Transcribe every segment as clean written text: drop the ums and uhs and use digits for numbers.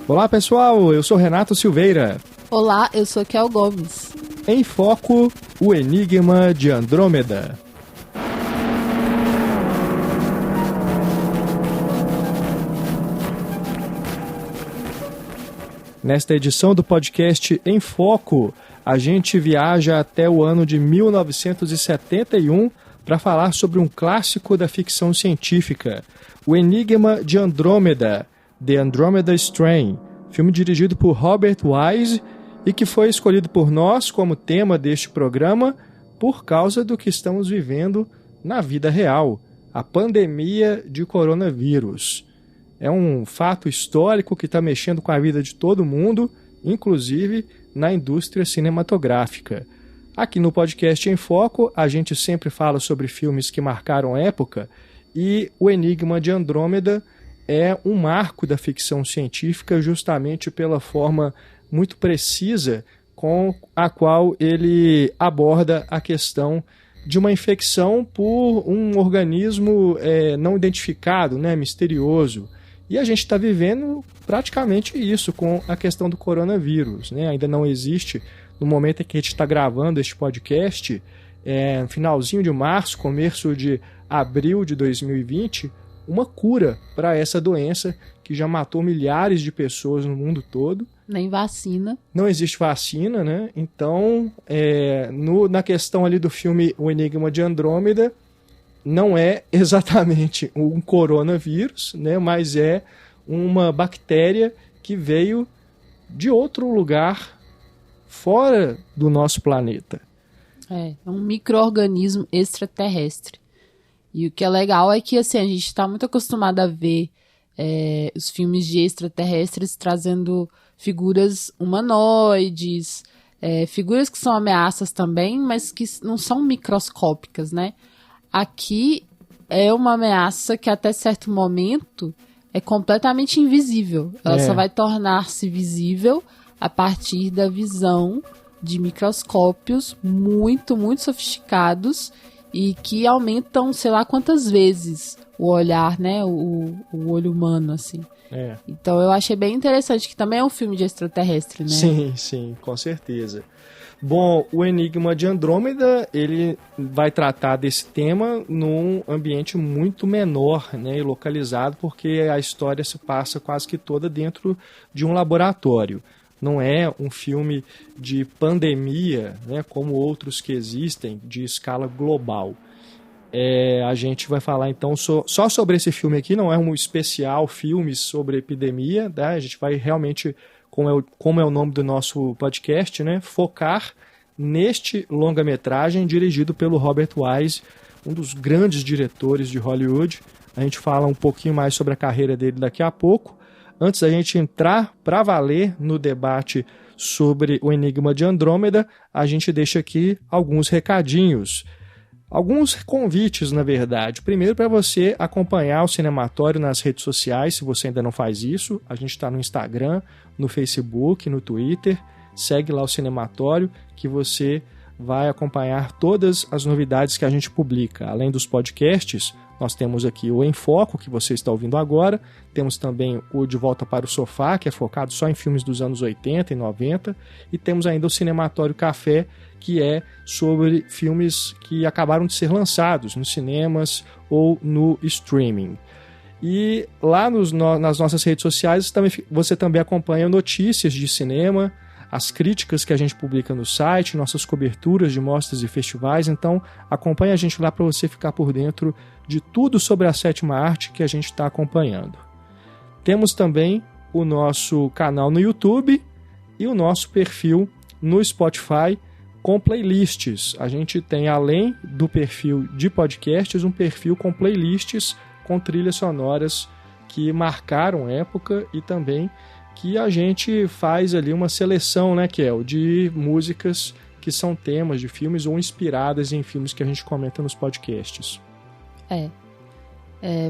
Olá pessoal, eu sou Renato Silveira. Olá, eu sou Kel Gomes. Em Foco, o Enigma de Andrômeda. Nesta edição do podcast Em Foco, a gente viaja até o ano de 1971 para falar sobre um clássico da ficção científica, o Enigma de Andrômeda, The Andromeda Strain, filme dirigido por Robert Wise e que foi escolhido por nós como tema deste programa por causa do que estamos vivendo na vida real, a pandemia de coronavírus. É um fato histórico que está mexendo com a vida de todo mundo, inclusive na indústria cinematográfica. Aqui no podcast Em Foco, a gente sempre fala sobre filmes que marcaram época e o Enigma de Andrômeda é um marco da ficção científica justamente pela forma muito precisa com a qual ele aborda a questão de uma infecção por um organismo não identificado, misterioso. E a gente está vivendo praticamente isso com a questão do coronavírus, Ainda não existe, no momento em que a gente está gravando este podcast, finalzinho de março, começo de abril de 2020, uma cura para essa doença que já matou milhares de pessoas no mundo todo. Nem vacina. Não existe vacina, Então, na questão ali do filme O Enigma de Andrômeda, não é exatamente um coronavírus, mas é uma bactéria que veio de outro lugar fora do nosso planeta. É um micro-organismo extraterrestre. E o que é legal é que assim, a gente está muito acostumado a ver os filmes de extraterrestres trazendo figuras humanoides, figuras que são ameaças também, mas que não são microscópicas, Aqui é uma ameaça que até certo momento é completamente invisível. Ela só vai tornar-se visível a partir da visão de microscópios muito, muito sofisticados e que aumentam sei lá quantas vezes o olhar, o olho humano, assim. Então eu achei bem interessante, que também é um filme de extraterrestre, Sim, com certeza. Bom, o Enigma de Andrômeda, ele vai tratar desse tema num ambiente muito menor, e localizado, porque a história se passa quase que toda dentro de um laboratório. Não é um filme de pandemia, como outros que existem, de escala global. A gente vai falar então só sobre esse filme aqui, não é um especial filme sobre epidemia, A gente vai realmente, como é o nome do nosso podcast, focar neste longa-metragem dirigido pelo Robert Wise, um dos grandes diretores de Hollywood. A gente fala um pouquinho mais sobre a carreira dele daqui a pouco. Antes da gente entrar para valer no debate sobre o Enigma de Andrômeda, a gente deixa aqui alguns recadinhos. Alguns convites, na verdade. Primeiro, para você acompanhar o Cinematório nas redes sociais, se você ainda não faz isso. A gente está no Instagram, no Facebook, no Twitter. Segue lá o Cinematório, que você vai acompanhar todas as novidades que a gente publica. Além dos podcasts, nós temos aqui o Em Foco, que você está ouvindo agora. Temos também o De Volta para o Sofá, que é focado só em filmes dos anos 80 e 90. E temos ainda o Cinematório Café, que é sobre filmes que acabaram de ser lançados nos cinemas ou no streaming. E lá nas nossas redes sociais você também acompanha notícias de cinema, as críticas que a gente publica no site, nossas coberturas de mostras e festivais. Então acompanha a gente lá para você ficar por dentro de tudo sobre a sétima arte que a gente está acompanhando. Temos também o nosso canal no YouTube e o nosso perfil no Spotify, com playlists. A gente tem, além do perfil de podcasts, um perfil com playlists com trilhas sonoras que marcaram época e também que a gente faz ali uma seleção, Kel, de músicas que são temas de filmes ou inspiradas em filmes que a gente comenta nos podcasts.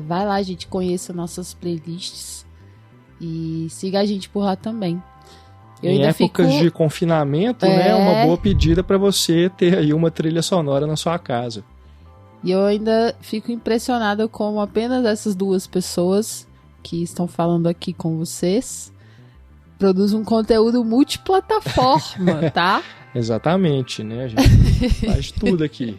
Vai lá, gente, conheça nossas playlists e siga a gente por lá também. Em épocas de confinamento, é uma boa pedida para você ter aí uma trilha sonora na sua casa. E eu ainda fico impressionada com apenas essas duas pessoas que estão falando aqui com vocês produz um conteúdo multiplataforma, tá? Exatamente, né? A gente faz tudo aqui.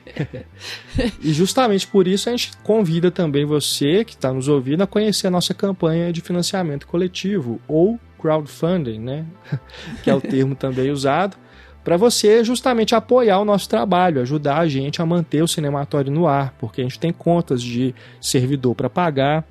E justamente por isso a gente convida também você que está nos ouvindo a conhecer a nossa campanha de financiamento coletivo, ou crowdfunding, né? Que é o termo também usado, para você justamente apoiar o nosso trabalho, ajudar a gente a manter o Cinematório no ar, porque a gente tem contas de servidor para pagar,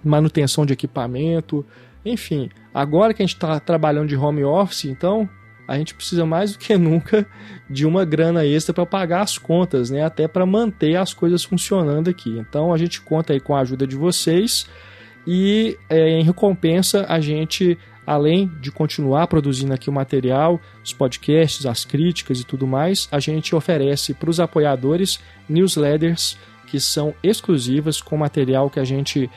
manutenção de equipamento, enfim. Agora que a gente está trabalhando de home office, então a gente precisa mais do que nunca de uma grana extra para pagar as contas, né? Até para manter as coisas funcionando aqui. Então a gente conta aí com a ajuda de vocês e em recompensa a gente, além de continuar produzindo aqui o material, os podcasts, as críticas e tudo mais, a gente oferece para os apoiadores newsletters que são exclusivas com material que a gente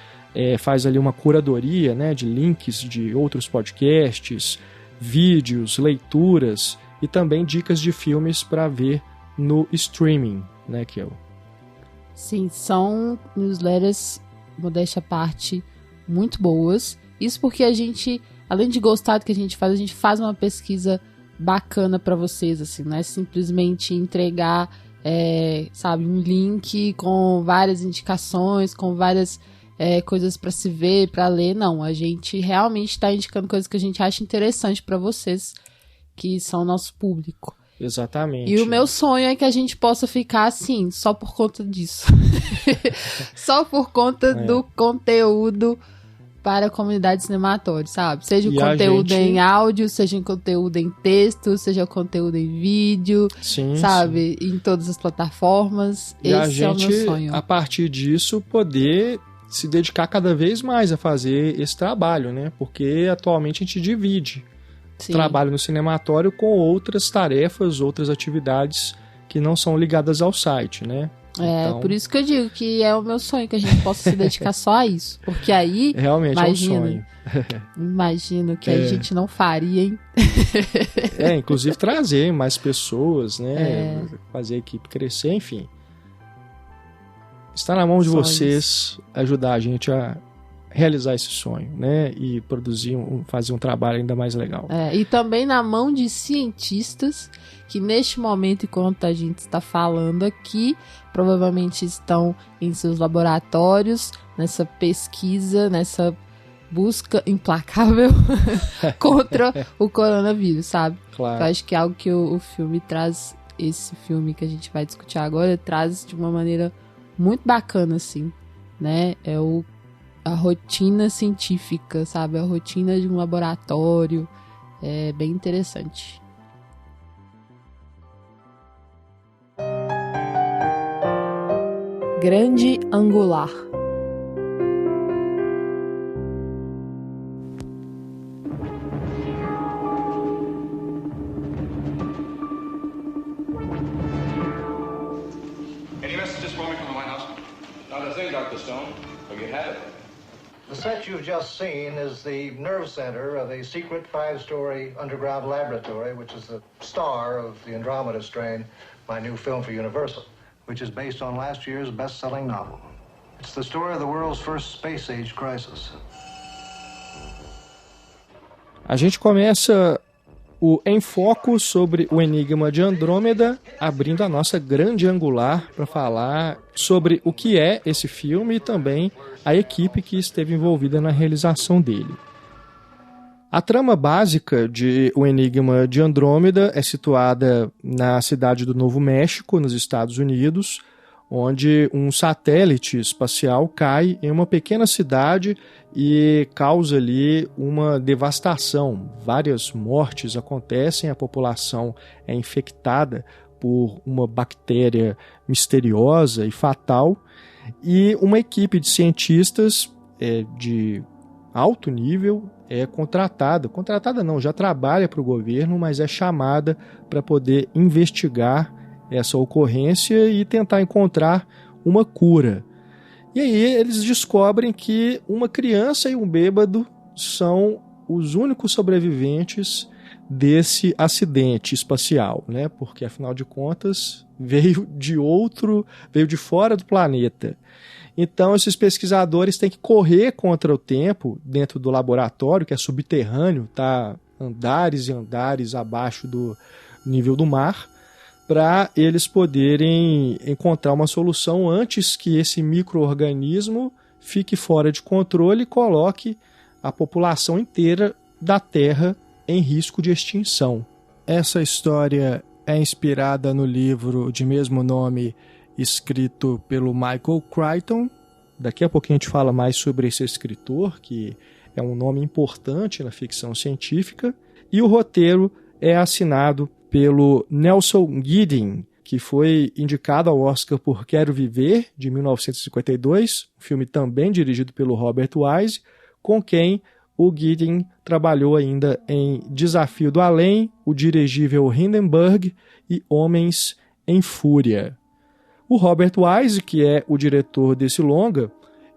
faz ali uma curadoria, né, de links de outros podcasts, vídeos, leituras e também dicas de filmes para ver no streaming, né, Kel? Sim, são newsletters, modéstia à parte, muito boas. Isso porque a gente, além de gostar do que a gente faz uma pesquisa bacana para vocês, assim, não é simplesmente entregar, sabe, um link com várias indicações, com várias coisas para se ver, para ler. Não, a gente realmente está indicando coisas que a gente acha interessante para vocês, que são o nosso público. Exatamente. E o meu sonho é que a gente possa ficar assim, só por conta disso. Só por conta do conteúdo para a comunidade Cinematório, sabe? Seja o conteúdo em áudio, seja o conteúdo em texto, seja o conteúdo em vídeo, sabe? Sim. Em todas as plataformas. E esse é o meu sonho. A partir disso, poder se dedicar cada vez mais a fazer esse trabalho, né? Porque atualmente a gente divide o trabalho no Cinematório com outras tarefas, outras atividades que não são ligadas ao site, né? Então, por isso que eu digo que é o meu sonho que a gente possa se dedicar só a isso. Porque aí, realmente imagina, é um sonho. Imagino que a gente não faria, hein? Inclusive trazer mais pessoas, né? Fazer a equipe crescer, enfim. Está na mão de vocês ajudar a gente a realizar esse sonho, né? E produzir, fazer um trabalho ainda mais legal. E também na mão de cientistas que neste momento, enquanto a gente está falando aqui, provavelmente estão em seus laboratórios, nessa pesquisa, nessa busca implacável contra o coronavírus, sabe? Claro. Eu acho que é algo que o filme traz, esse filme que a gente vai discutir agora, traz de uma maneira muito bacana, assim, né? A rotina científica, sabe? A rotina de um laboratório. É bem interessante. Grande Angular. Any messages for me from the White House? Not a thing, Dr. Stone. Well, you have it. The set you've just seen is the nerve center of a secret 5-story underground laboratory, which is the star of the Andromeda Strain, my new film for Universal, which is based on last year's best-selling novel. It's the story of the world's first space-age crisis. A gente começa o Em Foco sobre o Enigma de Andrômeda, abrindo a nossa grande angular para falar sobre o que é esse filme e também a equipe que esteve envolvida na realização dele. A trama básica de O Enigma de Andrômeda é situada na cidade do Novo México, nos Estados Unidos, onde um satélite espacial cai em uma pequena cidade e causa ali uma devastação. Várias mortes acontecem, a população é infectada por uma bactéria misteriosa e fatal, e uma equipe de cientistas de alto nível é contratada não, já trabalha para o governo, mas é chamada para poder investigar essa ocorrência e tentar encontrar uma cura. E aí eles descobrem que uma criança e um bêbado são os únicos sobreviventes desse acidente espacial, né? Porque afinal de contas veio de fora do planeta. Então esses pesquisadores têm que correr contra o tempo dentro do laboratório, que é subterrâneo, tá andares e andares abaixo do nível do mar, para eles poderem encontrar uma solução antes que esse micro-organismo fique fora de controle e coloque a população inteira da Terra em risco de extinção. Essa história é inspirada no livro de mesmo nome, escrito pelo Michael Crichton. Daqui a pouquinho a gente fala mais sobre esse escritor, que é um nome importante na ficção científica. E o roteiro é assinado pelo Nelson Gidding, que foi indicado ao Oscar por Quero Viver, de 1952, um filme também dirigido pelo Robert Wise, com quem o Gidding trabalhou ainda em Desafio do Além, O Dirigível Hindenburg e Homens em Fúria. O Robert Wise, que é o diretor desse longa,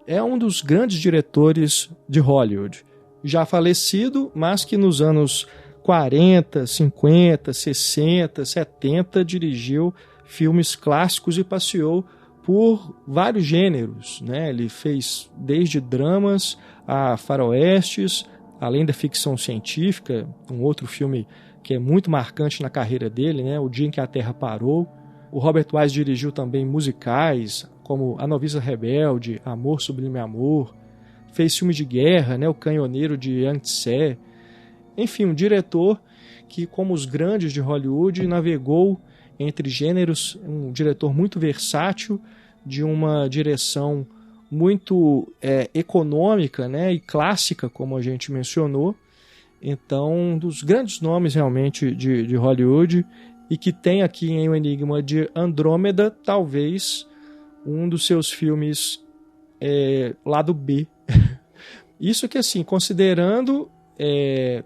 é um dos grandes diretores de Hollywood, já falecido, mas que nos anos 40, 50, 60, 70 dirigiu filmes clássicos e passeou por vários gêneros, né? Ele fez desde dramas a faroestes, além da ficção científica, um outro filme que é muito marcante na carreira dele, né? O Dia em que a Terra Parou. O Robert Wise dirigiu também musicais, como A Noviça Rebelde, Amor Sublime Amor. Fez filmes de guerra, né? O Canhoneiro de Yangtze. Enfim, um diretor que, como os grandes de Hollywood, navegou entre gêneros, um diretor muito versátil, de uma direção muito econômica, né, e clássica, como a gente mencionou. Então, um dos grandes nomes realmente de Hollywood, e que tem aqui em O Enigma de Andrômeda, talvez um dos seus filmes lado B. Isso que, assim, considerando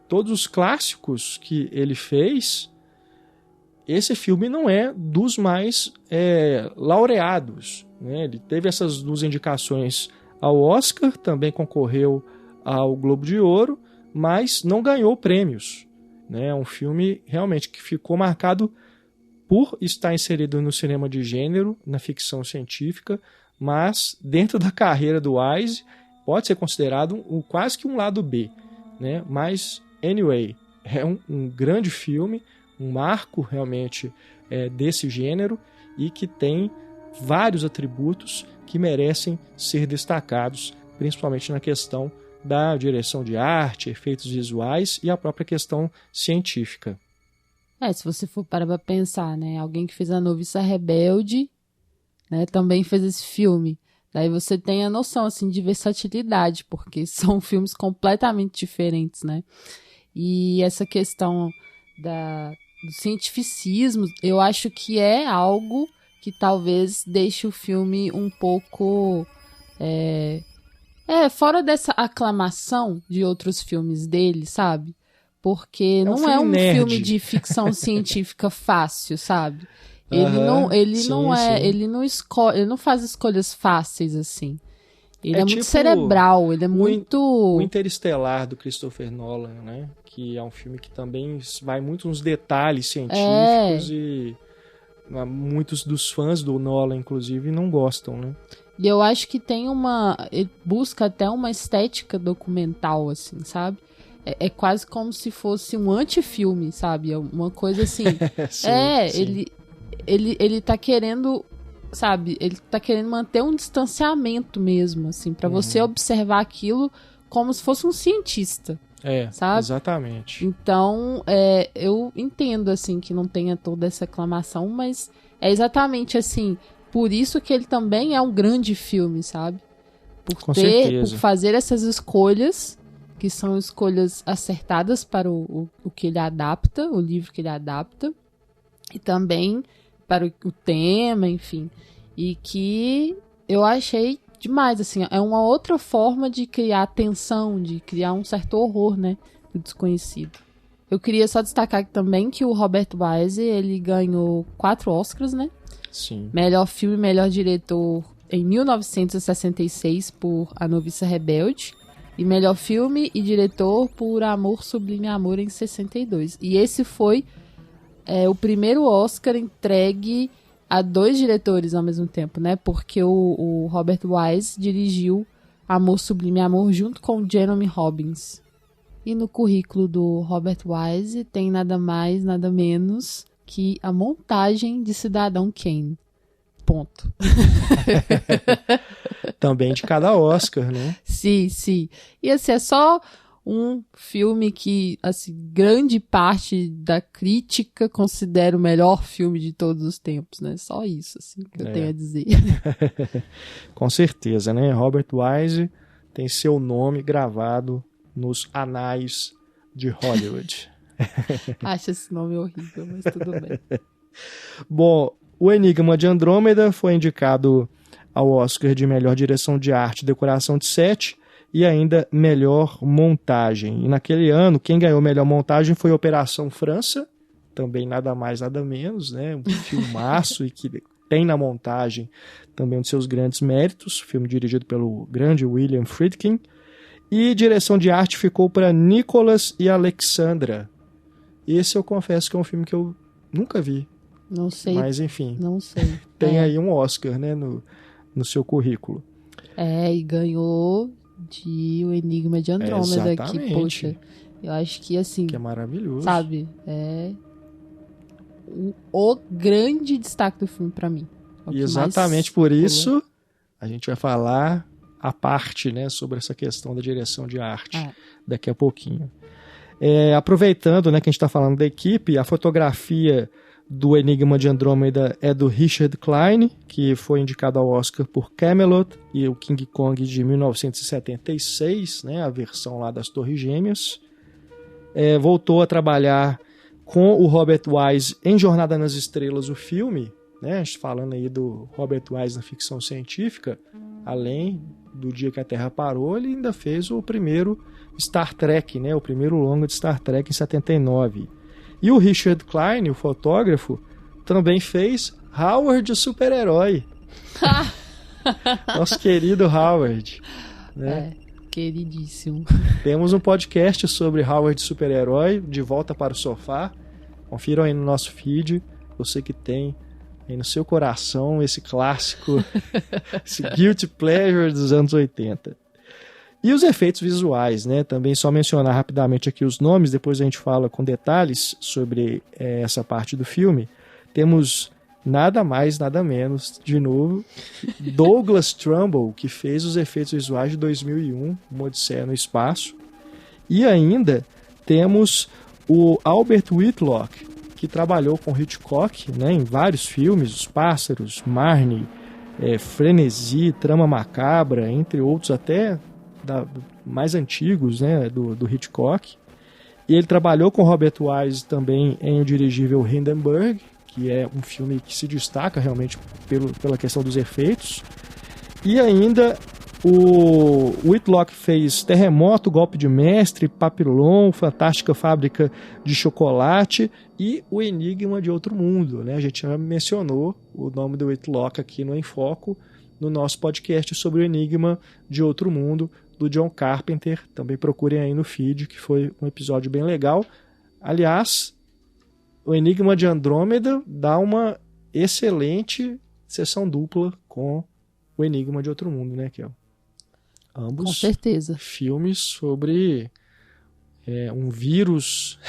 todos os clássicos que ele fez, esse filme não é dos mais laureados, né? Ele teve essas 2 indicações ao Oscar, também concorreu ao Globo de Ouro, mas não ganhou prêmios, né? É um filme realmente que ficou marcado por estar inserido no cinema de gênero, na ficção científica, mas dentro da carreira do Wise pode ser considerado quase que um lado B, né? Mas, anyway, é um grande filme, um marco realmente desse gênero, e que tem vários atributos que merecem ser destacados, principalmente na questão da direção de arte, efeitos visuais e a própria questão científica. Se você for parar pra pensar, né? Alguém que fez A Noviça Rebelde, né, também fez esse filme. Daí você tem a noção, assim, de versatilidade, porque são filmes completamente diferentes, né? E essa questão do cientificismo, eu acho que é algo que talvez deixe o filme um pouco fora dessa aclamação de outros filmes dele, sabe? Porque não é um filme de ficção científica fácil, sabe? Ele não faz escolhas fáceis, assim. Ele é muito tipo cerebral, ele é muito... O Interestelar, do Christopher Nolan, né? Que é um filme que também vai muito nos detalhes científicos e muitos dos fãs do Nolan, inclusive, não gostam, né? E eu acho que ele busca até uma estética documental, assim, sabe? É quase como se fosse um antifilme, sabe? É uma coisa assim... sim. Ele tá querendo, sabe? Ele tá querendo manter um distanciamento mesmo, assim, pra você observar aquilo como se fosse um cientista. Sabe? Exatamente. Então, eu entendo, assim, que não tenha toda essa aclamação, mas é exatamente, assim, por isso que ele também é um grande filme, sabe? Por fazer essas escolhas, que são escolhas acertadas para o que ele adapta, o livro que ele adapta, e também para o tema, enfim. E que eu achei demais, assim, é uma outra forma de criar tensão, de criar um certo horror, né, do desconhecido. Eu queria só destacar também que o Robert Wise, ele ganhou 4 Oscars, né? Sim. Melhor filme, melhor diretor em 1966 por A Noviça Rebelde, E melhor filme e diretor por Amor, Sublime Amor, em 62. E esse foi o primeiro Oscar entregue a 2 diretores ao mesmo tempo, né? Porque o Robert Wise dirigiu Amor, Sublime Amor junto com o Jeremy Robbins. E no currículo do Robert Wise tem nada mais, nada menos que a montagem de Cidadão Kane. Ponto. Também de cada Oscar, né? Sim, sim. E assim, é só um filme que, assim, grande parte da crítica considera o melhor filme de todos os tempos, né? Só isso, assim, que eu tenho a dizer. Com certeza, né? Robert Wise tem seu nome gravado nos anais de Hollywood. Acho esse nome horrível, mas tudo bem. Bom, o Enigma de Andrômeda foi indicado ao Oscar de melhor direção de arte e decoração de set e ainda melhor montagem. E naquele ano, quem ganhou melhor montagem foi Operação França, também nada mais, nada menos, né? Um filmaço e que tem na montagem também um de seus grandes méritos, filme dirigido pelo grande William Friedkin. E direção de arte ficou para Nicholas e Alexandra. Esse eu confesso que é um filme que eu nunca vi. Não sei. Mas enfim, não sei. Tem aí um Oscar, né, no seu currículo. E ganhou de O Enigma de Andrômeda, que, poxa, eu acho que assim... Que é maravilhoso. Sabe, o grande destaque do filme pra mim. E exatamente por isso a gente vai falar a parte, né, sobre essa questão da direção de arte daqui a pouquinho. Aproveitando, né, que a gente está falando da equipe, a fotografia do Enigma de Andrômeda é do Richard Klein, que foi indicado ao Oscar por Camelot e o King Kong de 1976, né, a versão lá das Torres Gêmeas. Voltou a trabalhar com o Robert Wise em Jornada nas Estrelas, o filme, né, falando aí do Robert Wise na ficção científica, além do Dia que a Terra Parou, ele ainda fez o primeiro Star Trek, né, o primeiro longa de Star Trek em 79. E o Richard Klein, o fotógrafo, também fez Howard, o super-herói. Nosso querido Howard. Né? Queridíssimo. Temos um podcast sobre Howard, super-herói, De Volta para o Sofá. Confiram aí no nosso feed. Você que tem aí no seu coração esse clássico, esse guilty pleasure dos anos 80. E os efeitos visuais, né? Também só mencionar rapidamente aqui os nomes, depois a gente fala com detalhes sobre essa parte do filme. Temos nada mais, nada menos, de novo, Douglas Trumbull, que fez os efeitos visuais de 2001, Uma Odisseia no Espaço. E ainda temos o Albert Whitlock, que trabalhou com Hitchcock, né, em vários filmes, Os Pássaros, Marnie, Frenesi, Trama Macabra, entre outros até mais antigos, né, do Hitchcock. E ele trabalhou com Robert Wise também em O Dirigível Hindenburg, que é um filme que se destaca realmente pela questão dos efeitos. E ainda o Whitlock fez Terremoto, Golpe de Mestre, Papillon, Fantástica Fábrica de Chocolate e O Enigma de Outro Mundo, né? A gente já mencionou o nome do Whitlock aqui no Em Foco, no nosso podcast sobre O Enigma de Outro Mundo, do John Carpenter. Também procurem aí no feed, que foi um episódio bem legal. Aliás, O Enigma de Andrômeda dá uma excelente sessão dupla com O Enigma de Outro Mundo, né, Kel? Ambos com certeza. Filmes sobre um vírus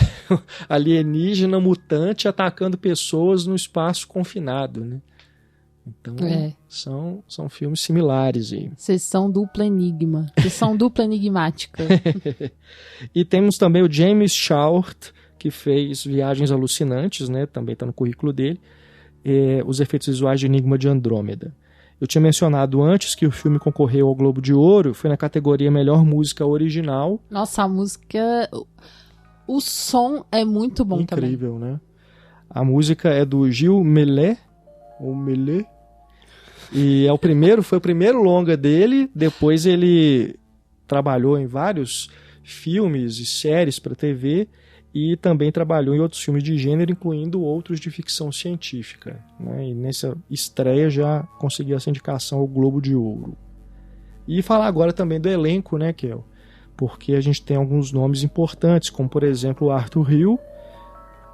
alienígena mutante atacando pessoas no espaço confinado, né? Então, são filmes similares aí. Sessão dupla enigma. Sessão dupla enigmática. E temos também o James Short, que fez Viagens Alucinantes, né? Também está no currículo dele. Os efeitos visuais de Enigma de Andrômeda. Eu tinha mencionado antes que o filme concorreu ao Globo de Ouro, foi na categoria Melhor Música Original. Nossa, a música... O som é muito bom. Incrível, também. Né? A música é do Gil Mellet, ou Mellet, e foi o primeiro longa dele. Depois ele trabalhou em vários filmes e séries para TV e também trabalhou em outros filmes de gênero, incluindo outros de ficção científica, né? E nessa estreia já conseguiu essa indicação ao Globo de Ouro. E falar agora também do elenco, né, Kel? porque a gente tem alguns nomes importantes, como por exemplo o Arthur Hill,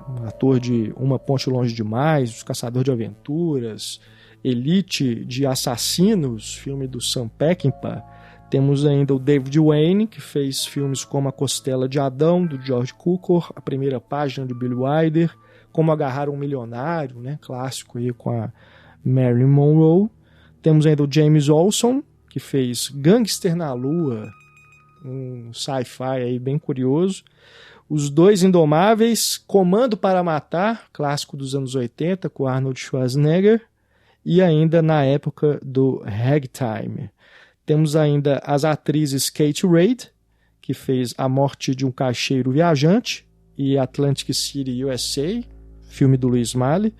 um ator de Uma Ponte Longe Demais, Os Caçadores de Aventuras, Elite de Assassinos, filme do Sam Peckinpah. Temos ainda o David Wayne, que fez filmes como A Costela de Adão, do George Cukor, A Primeira Página, do Billy Wilder, Como Agarrar um Milionário, né, clássico aí com a Marilyn Monroe. Temos ainda o James Olson, que fez Gangster na Lua, um sci-fi aí bem curioso. Os Dois Indomáveis, Comando para Matar, clássico dos anos 80, com Arnold Schwarzenegger. E ainda na época do Ragtime. Temos ainda as atrizes Kate Reid, que fez A Morte de um Caixeiro Viajante e Atlantic City, USA, filme do Louis Malle.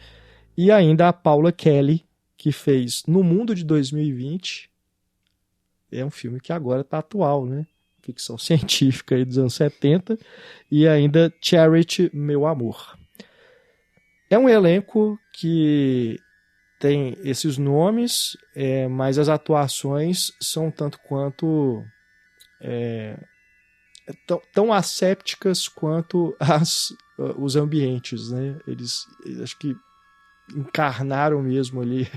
E ainda a Paula Kelly, que fez No Mundo de 2020. É um filme que agora está atual, né? Ficção científica aí dos anos 70. E ainda Charity, Meu Amor. É um elenco que tem esses nomes, mas as atuações são tanto quanto tão assépticas quanto os ambientes, né? Eles acho que encarnaram mesmo ali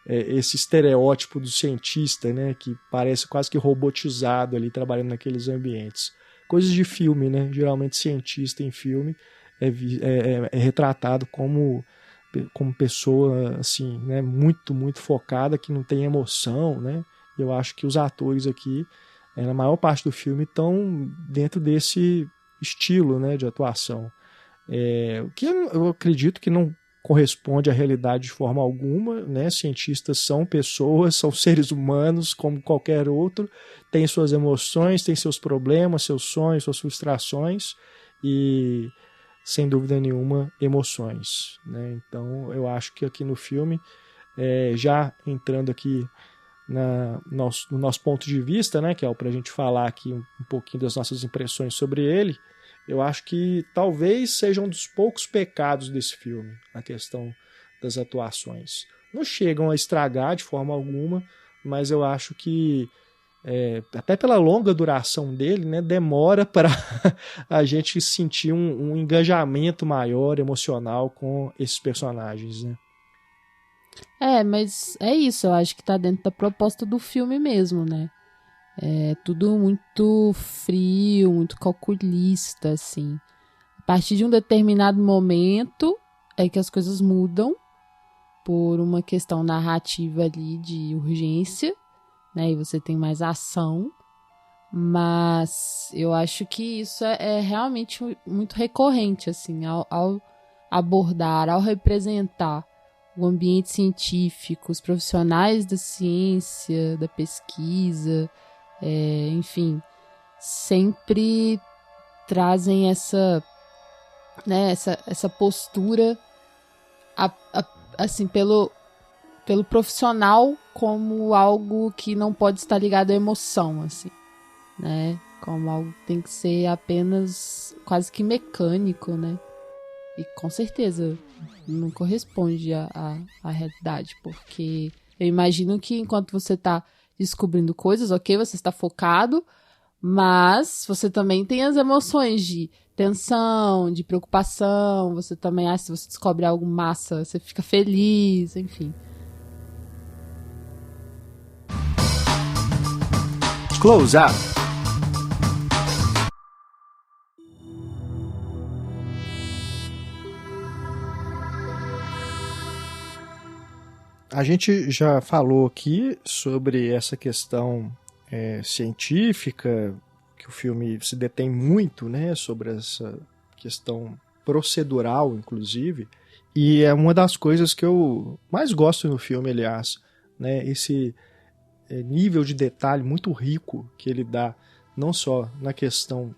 esse estereótipo do cientista, né? Que parece quase que robotizado ali trabalhando naqueles ambientes. Coisas de filme, né? Geralmente cientista em filme é retratado como pessoa assim, né, muito focada, que não tem emoção, né? Eu acho que os atores aqui, na maior parte do filme, estão dentro desse estilo, né, de atuação. O que eu acredito que não corresponde à realidade de forma alguma, né? Cientistas são pessoas, são seres humanos como qualquer outro, têm suas emoções, têm seus problemas, seus sonhos, suas frustrações e sem dúvida nenhuma, emoções, né? Então, eu acho que aqui no filme, já entrando aqui no nosso ponto de vista, né, que é para a gente falar aqui um pouquinho das nossas impressões sobre ele, eu acho que talvez seja um dos poucos pecados desse filme, a questão das atuações. Não chegam a estragar de forma alguma, mas eu acho que até pela longa duração dele, né, demora para a gente sentir um engajamento maior, emocional com esses personagens, né? Mas é isso, eu acho que tá dentro da proposta do filme mesmo, né? É tudo muito frio, muito calculista, assim. A partir de um determinado momento é que as coisas mudam por uma questão narrativa ali de urgência, né, e você tem mais ação, mas eu acho que isso é realmente muito recorrente, assim, ao abordar, ao representar o ambiente científico, os profissionais da ciência, da pesquisa, enfim, sempre trazem essa postura assim, pelo profissional como algo que não pode estar ligado à emoção, assim, né? Como algo que tem que ser apenas quase que mecânico, né? E com certeza não corresponde à realidade, porque eu imagino que enquanto você está descobrindo coisas, ok, você está focado, mas você também tem as emoções de tensão, de preocupação, você também, se você descobre algo massa, você fica feliz, enfim. Close Up. A gente já falou aqui sobre essa questão científica, que o filme se detém muito, né, sobre essa questão procedural, inclusive, e é uma das coisas que eu mais gosto no filme, aliás, né, esse nível de detalhe muito rico que ele dá, não só na questão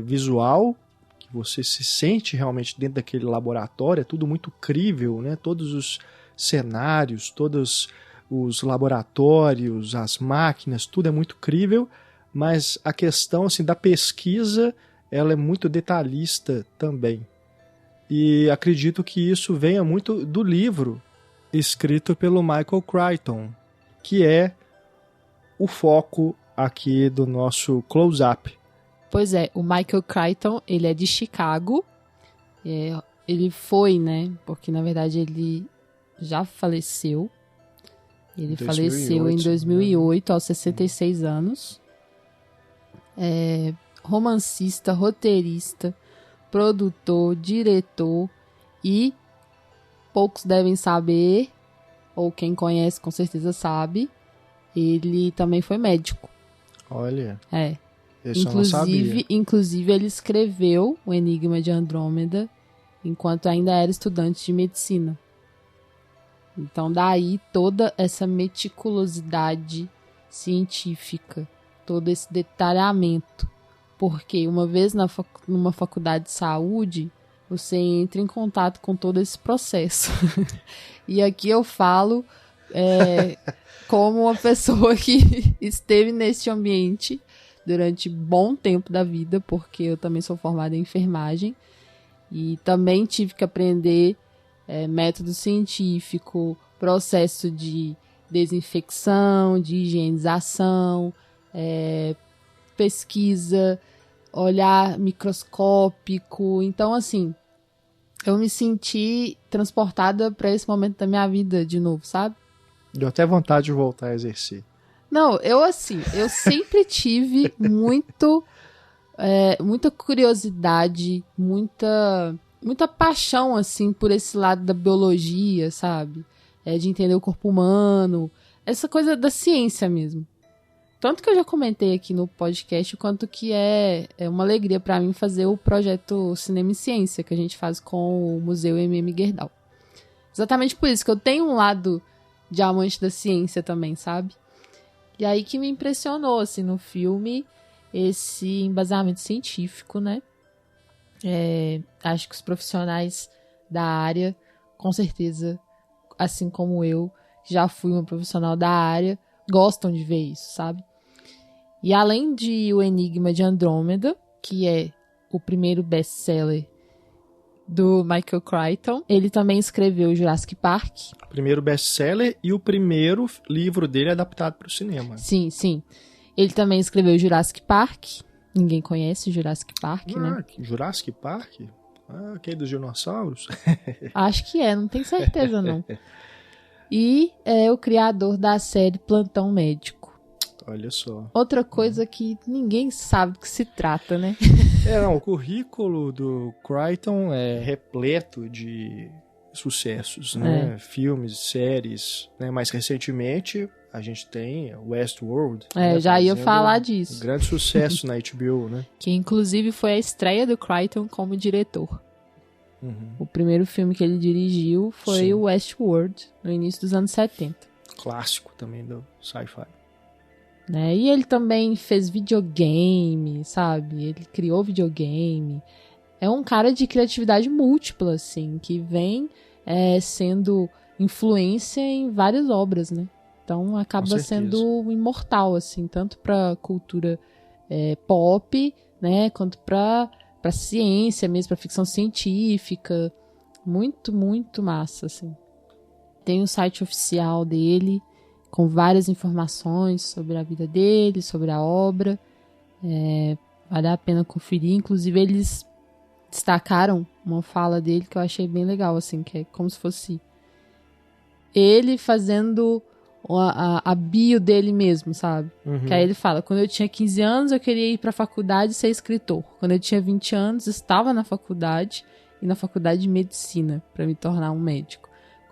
visual, que você se sente realmente dentro daquele laboratório, é tudo muito crível, né, todos os cenários, todos os laboratórios, as máquinas, tudo é muito crível, mas a questão assim, da pesquisa, ela é muito detalhista também. E acredito que isso venha muito do livro escrito pelo Michael Crichton, que é o foco aqui do nosso close-up, Pois é, o Michael Crichton, ele é de Chicago. Ele foi, né? Porque, na verdade, ele já faleceu. Ele faleceu em 2008, aos 66 anos. Romancista, roteirista, produtor, diretor e poucos devem saber, ou quem conhece com certeza sabe, ele também foi médico. Olha. Esse eu não sabia. Inclusive, ele escreveu O Enigma de Andrômeda enquanto ainda era estudante de medicina. Então, daí toda essa meticulosidade científica, todo esse detalhamento. Porque uma vez numa faculdade de saúde, você entra em contato com todo esse processo. E aqui eu falo como uma pessoa que esteve nesse ambiente durante bom tempo da vida, porque eu também sou formada em enfermagem. E também tive que aprender método científico, processo de desinfecção, de higienização, pesquisa, olhar microscópico. Então, assim, eu me senti transportada para esse momento da minha vida de novo, sabe? Deu até vontade de voltar a exercer. Não, eu sempre tive muita curiosidade, muita paixão, assim, por esse lado da biologia, sabe? De entender o corpo humano, essa coisa da ciência mesmo. Tanto que eu já comentei aqui no podcast o quanto que é uma alegria pra mim fazer o projeto Cinema e Ciência, que a gente faz com o Museu MM Gerdau. Exatamente por isso que eu tenho um lado de amante da ciência também, sabe? E aí que me impressionou, assim, no filme, esse embasamento científico, né? Acho que os profissionais da área, com certeza, assim como eu, já fui uma profissional da área, gostam de ver isso, sabe? E além de O Enigma de Andrômeda, que é o primeiro best-seller do Michael Crichton, ele também escreveu Jurassic Park. O primeiro best-seller e o primeiro livro dele adaptado para o cinema. Sim, sim. Ele também escreveu Jurassic Park. Ninguém conhece Jurassic Park, né? Jurassic Park? Aquele dos dinossauros? Acho que não tenho certeza não. E é o criador da série Plantão Médico. Olha só. Outra coisa que ninguém sabe do que se trata, né? O currículo do Crichton é repleto de sucessos, né? Filmes, séries, né? Mais recentemente, a gente tem Westworld. Já ia falar disso. Um grande sucesso na HBO, né? Que inclusive foi a estreia do Crichton como diretor. O primeiro filme que ele dirigiu foi o Westworld, no início dos anos 70. Clássico também do sci-fi. Né? E ele também fez videogame, sabe? Ele criou videogame. É um cara de criatividade múltipla, assim, que vem sendo influência em várias obras, né? Então acaba sendo imortal, assim, tanto pra cultura pop, né? Quanto pra ciência mesmo, pra ficção científica. Muito, muito massa, assim. Tem o site oficial dele, com várias informações sobre a vida dele, sobre a obra. Vale a pena conferir. Inclusive, eles destacaram uma fala dele que eu achei bem legal, assim, que é como se fosse ele fazendo a bio dele mesmo, sabe? Que aí ele fala, quando eu tinha 15 anos, eu queria ir pra faculdade e ser escritor. Quando eu tinha 20 anos, estava na faculdade, e na faculdade de medicina, para me tornar um médico.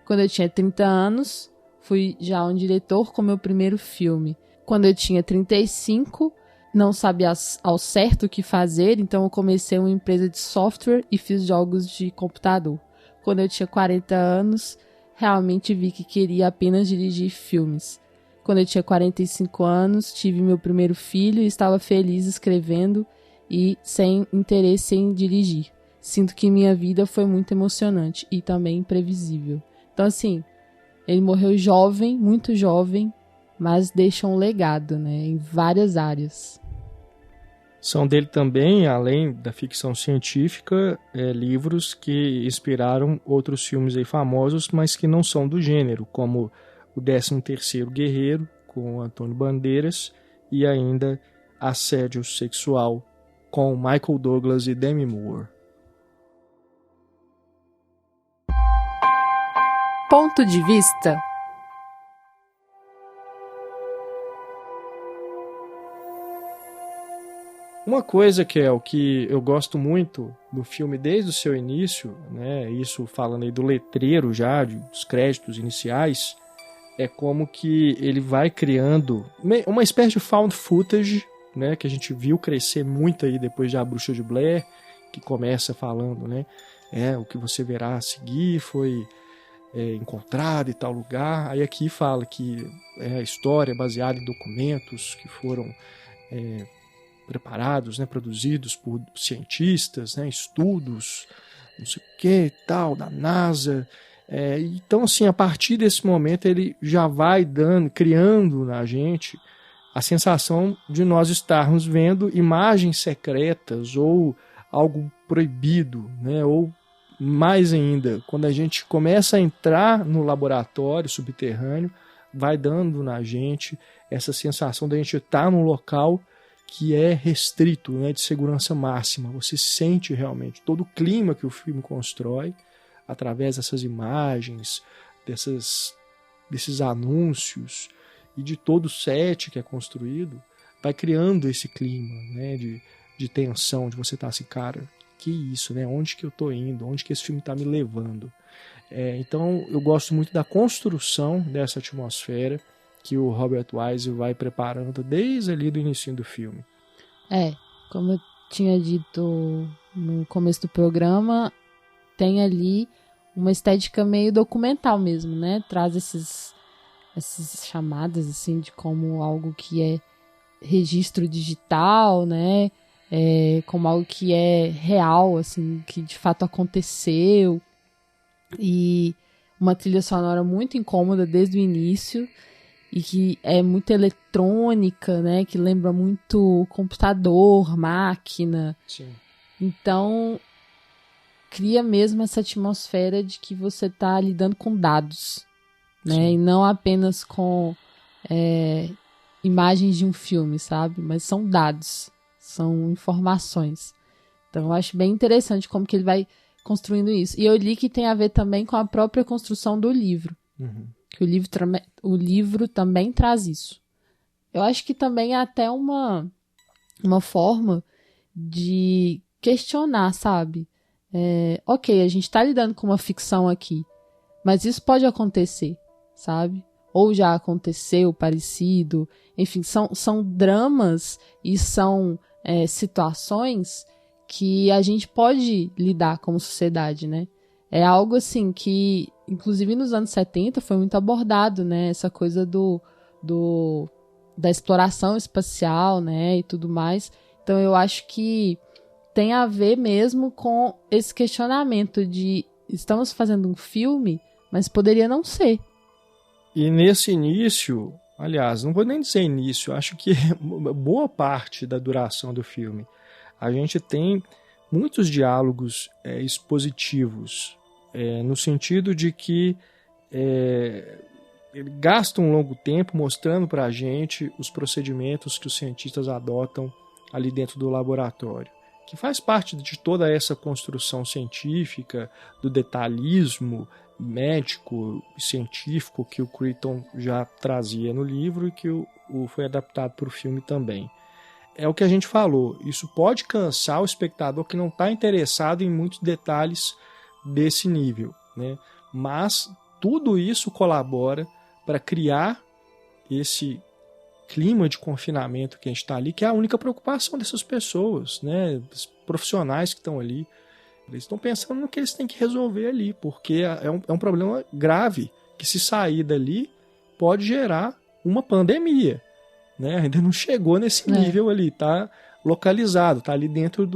Quando eu tinha 30 anos... fui já um diretor com meu primeiro filme. Quando eu tinha 35, não sabia ao certo o que fazer, então eu comecei uma empresa de software e fiz jogos de computador. Quando eu tinha 40 anos, realmente vi que queria apenas dirigir filmes. Quando eu tinha 45 anos, tive meu primeiro filho e estava feliz escrevendo e sem interesse em dirigir. Sinto que minha vida foi muito emocionante e também imprevisível. Então, assim... ele morreu jovem, muito jovem, mas deixa um legado, né, em várias áreas. São dele também, além da ficção científica, livros que inspiraram outros filmes aí famosos, mas que não são do gênero, como o 13º Guerreiro, com Antônio Bandeiras, e ainda Assédio Sexual, com Michael Douglas e Demi Moore. Ponto de vista. Uma coisa que é o que eu gosto muito do filme desde o seu início, né, isso falando aí do letreiro já, dos créditos iniciais, é como que ele vai criando uma espécie de found footage, né, que a gente viu crescer muito aí depois de A Bruxa de Blair, que começa falando, né, o que você verá a seguir foi encontrado em tal lugar. Aí aqui fala que a história é baseada em documentos que foram preparados, né, produzidos por cientistas, né, estudos, não sei o que e tal, da NASA. Então, assim, a partir desse momento ele já vai criando na gente a sensação de nós estarmos vendo imagens secretas ou algo proibido, né, ou mais ainda, quando a gente começa a entrar no laboratório subterrâneo, vai dando na gente essa sensação de a gente estar num local que é restrito, né, de segurança máxima. Você sente realmente todo o clima que o filme constrói através dessas imagens, desses anúncios e de todo o set que é construído, vai criando esse clima, né, de tensão, de você estar assim, cara, que isso, né? Onde que eu tô indo? Onde que esse filme tá me levando? Então eu gosto muito da construção dessa atmosfera que o Robert Wise vai preparando desde ali do início do filme. Como eu tinha dito no começo do programa, tem ali uma estética meio documental mesmo, né? Traz essas chamadas assim de como algo que é registro digital, né? Como algo que é real, assim, que de fato aconteceu, e uma trilha sonora muito incômoda desde o início e que é muito eletrônica, né, que lembra muito computador, máquina. Sim. Então cria mesmo essa atmosfera de que você está lidando com dados, né, Sim. e não apenas com imagens de um filme, sabe, mas são dados. São informações. Então eu acho bem interessante como que ele vai construindo isso. E eu li que tem a ver também com a própria construção do livro. Uhum. Que o livro também traz isso. Eu acho que também é até uma forma de questionar, sabe? Ok, a gente está lidando com uma ficção aqui, mas isso pode acontecer, sabe? Ou já aconteceu, parecido. Enfim, são dramas e são situações que a gente pode lidar como sociedade, né? É algo assim que, inclusive nos anos 70, foi muito abordado, né? Essa coisa da exploração espacial, né? E tudo mais. Então eu acho que tem a ver mesmo com esse questionamento de estamos fazendo um filme, mas poderia não ser. E nesse início, aliás, não vou nem dizer início, acho que boa parte da duração do filme, a gente tem muitos diálogos expositivos, no sentido de que ele gasta um longo tempo mostrando para a gente os procedimentos que os cientistas adotam ali dentro do laboratório, que faz parte de toda essa construção científica, do detalhismo médico, científico que o Crichton já trazia no livro e que foi adaptado para o filme também. É o que a gente falou, isso pode cansar o espectador que não está interessado em muitos detalhes desse nível, né? Mas tudo isso colabora para criar esse clima de confinamento que a gente está ali, que é a única preocupação dessas pessoas, né? Dos profissionais que estão ali. Eles estão pensando no que eles têm que resolver ali, porque é um problema grave, que se sair dali pode gerar uma pandemia, né? Ainda não chegou nesse nível ali, tá localizado, tá ali dentro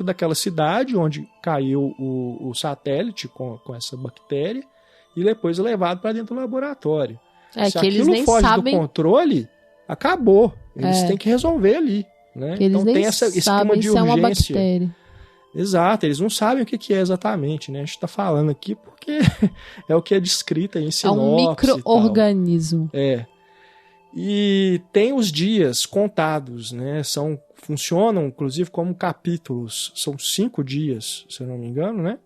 daquela cidade onde caiu o satélite com essa bactéria e depois levado para dentro do laboratório. Se que eles aquilo nem foge sabem... do controle, acabou. Eles têm que resolver ali, né? Que eles então nem tem esse sabem clima de se é uma urgência. bactéria. Exato, eles não sabem o que é exatamente, né? A gente está falando aqui porque é o que é descrito aí em sinopse. É um micro-organismo. E tem os dias contados, né? Funcionam, inclusive, como capítulos. São 5 dias, se eu não me engano, né?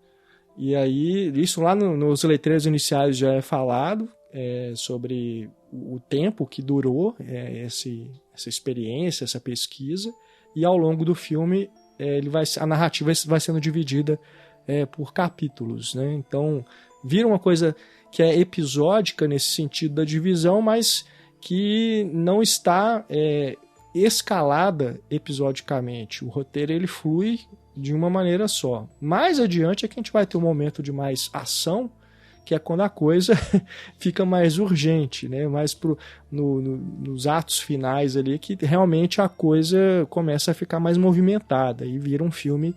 E aí, isso lá nos letreiros iniciais já é falado sobre o tempo que durou essa experiência, essa pesquisa. E ao longo do filme, a narrativa vai sendo dividida por capítulos, né? Então, vira uma coisa que é episódica nesse sentido da divisão, mas que não está escalada episodicamente. O roteiro ele flui de uma maneira só. Mais adiante é que a gente vai ter um momento de mais ação, que é quando a coisa fica mais urgente, né? Mais nos atos finais ali, que realmente a coisa começa a ficar mais movimentada e vira um filme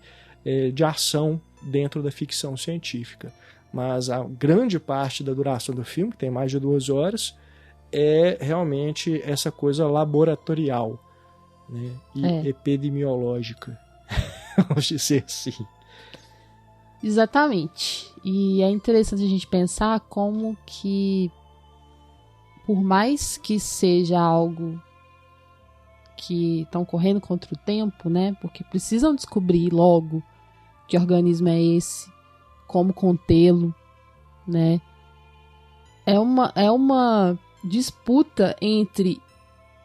de ação dentro da ficção científica. Mas a grande parte da duração do filme, que tem mais de 2 horas, é realmente essa coisa laboratorial, né? E epidemiológica, vamos dizer assim. Exatamente. E é interessante a gente pensar como que, por mais que seja algo que estão correndo contra o tempo, né? Porque precisam descobrir logo que organismo é esse, como contê-lo, né? É uma disputa entre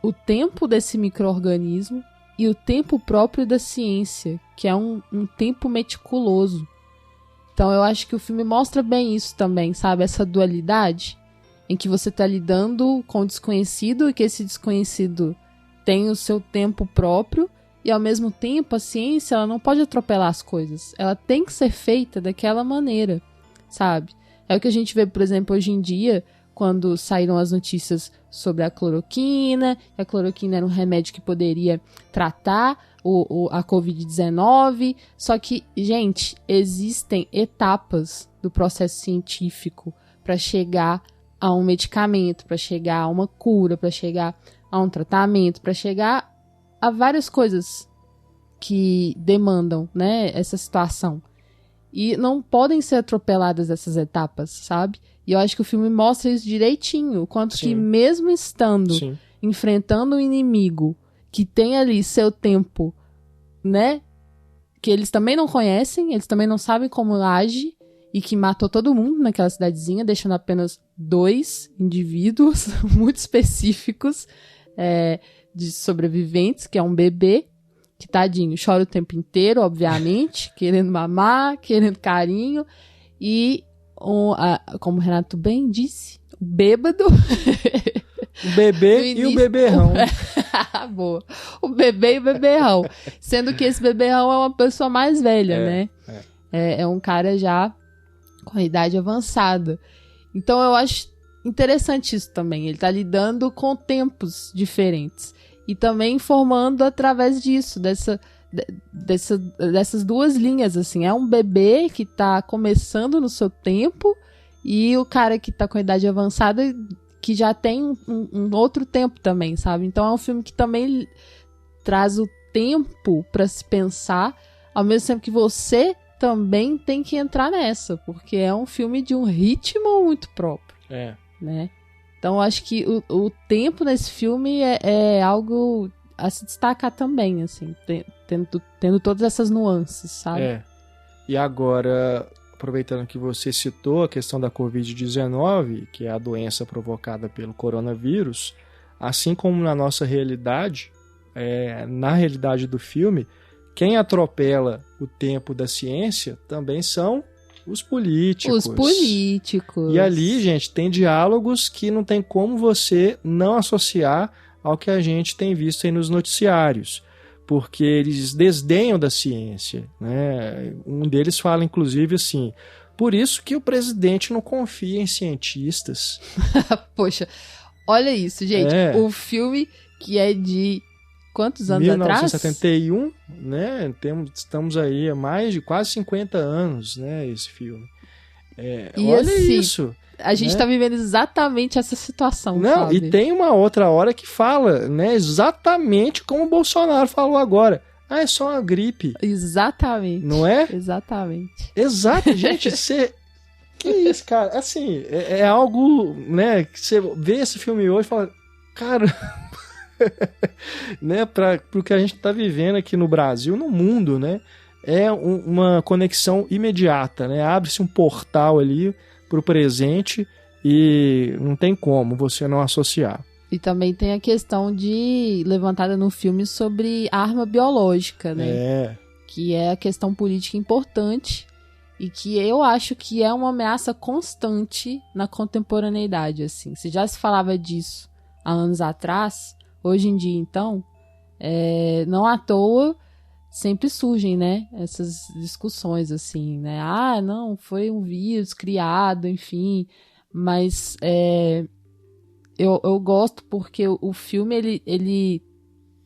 o tempo desse micro-organismo e o tempo próprio da ciência, que é um tempo meticuloso. Então eu acho que o filme mostra bem isso também, sabe? Essa dualidade em que você está lidando com o desconhecido e que esse desconhecido tem o seu tempo próprio e ao mesmo tempo a ciência ela não pode atropelar as coisas. Ela tem que ser feita daquela maneira, sabe? É o que a gente vê, por exemplo, hoje em dia, quando saíram as notícias sobre a cloroquina. A cloroquina era um remédio que poderia tratar a Covid-19. Só que, gente, existem etapas do processo científico para chegar a um medicamento, para chegar a uma cura, para chegar a um tratamento, para chegar a várias coisas que demandam, né, essa situação. E não podem ser atropeladas essas etapas, sabe? E eu acho que o filme mostra isso direitinho. Quanto que mesmo estando enfrentando um inimigo que tem ali seu tempo, né? Que eles também não conhecem, eles também não sabem como age, e que matou todo mundo naquela cidadezinha, deixando apenas 2 indivíduos muito específicos de sobreviventes, que é um bebê, que tadinho, chora o tempo inteiro, obviamente, querendo mamar, querendo carinho, e como o Renato bem disse, o bêbado. O bebê e o beberrão. Boa. O bebê e o beberrão. Sendo que esse beberrão é uma pessoa mais velha, né? É um cara já com a idade avançada. Então eu acho interessante isso também. Ele tá lidando com tempos diferentes. E também informando através disso, dessas 2 linhas, assim. É um bebê que tá começando no seu tempo e o cara que tá com a idade avançada que já tem um outro tempo também, sabe? Então é um filme que também traz o tempo pra se pensar, ao mesmo tempo que você também tem que entrar nessa, porque é um filme de um ritmo muito próprio, né? Então eu acho que o tempo nesse filme é algo a se destacar também, assim, tendo todas essas nuances, sabe? E agora, aproveitando que você citou a questão da Covid-19, que é a doença provocada pelo coronavírus, assim como na nossa realidade, na realidade do filme, quem atropela o tempo da ciência também são os políticos. Os políticos. E ali, gente, tem diálogos que não tem como você não associar ao que a gente tem visto aí nos noticiários, porque eles desdenham da ciência, né? Um deles fala, inclusive, assim, por isso que o presidente não confia em cientistas. Poxa, olha isso, gente. O filme que é de quantos anos 1971, atrás? 1971, né? Estamos aí há mais de quase 50 anos, né? Esse filme. E olha assim, isso. A gente tá vivendo exatamente essa situação, Não, sabe? E tem uma outra hora que fala, né? Exatamente como o Bolsonaro falou agora. É só uma gripe. Exatamente. Não é? Exatamente. Exato, gente, você... Que isso, cara? Assim, é algo, né, que você vê esse filme hoje e fala, Cara, né, para o que a gente está vivendo aqui no Brasil, no mundo, né? É uma conexão imediata, né? Abre-se um portal ali para o presente e não tem como você não associar. E também tem a questão levantada no filme sobre arma biológica, né? Que é a questão política importante e que eu acho que é uma ameaça constante na contemporaneidade, assim. Se já se falava disso há anos atrás, hoje em dia, então, não à toa sempre surgem, né, essas discussões, assim, né? Ah, não, foi um vírus criado, enfim, mas eu gosto porque o filme, ele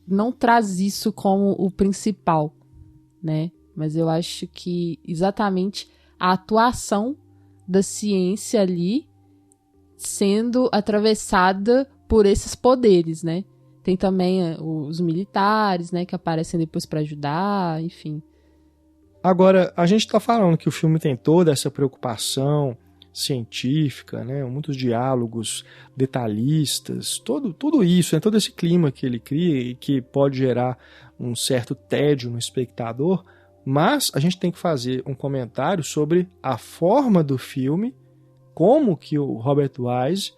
não traz isso como o principal, né? Mas eu acho que exatamente a atuação da ciência ali sendo atravessada por esses poderes, né? Tem também os militares, né, que aparecem depois para ajudar, enfim. Agora, a gente está falando que o filme tem toda essa preocupação científica, né, muitos diálogos detalhistas, tudo isso, né, todo esse clima que ele cria e que pode gerar um certo tédio no espectador, mas a gente tem que fazer um comentário sobre a forma do filme, como que o Robert Wise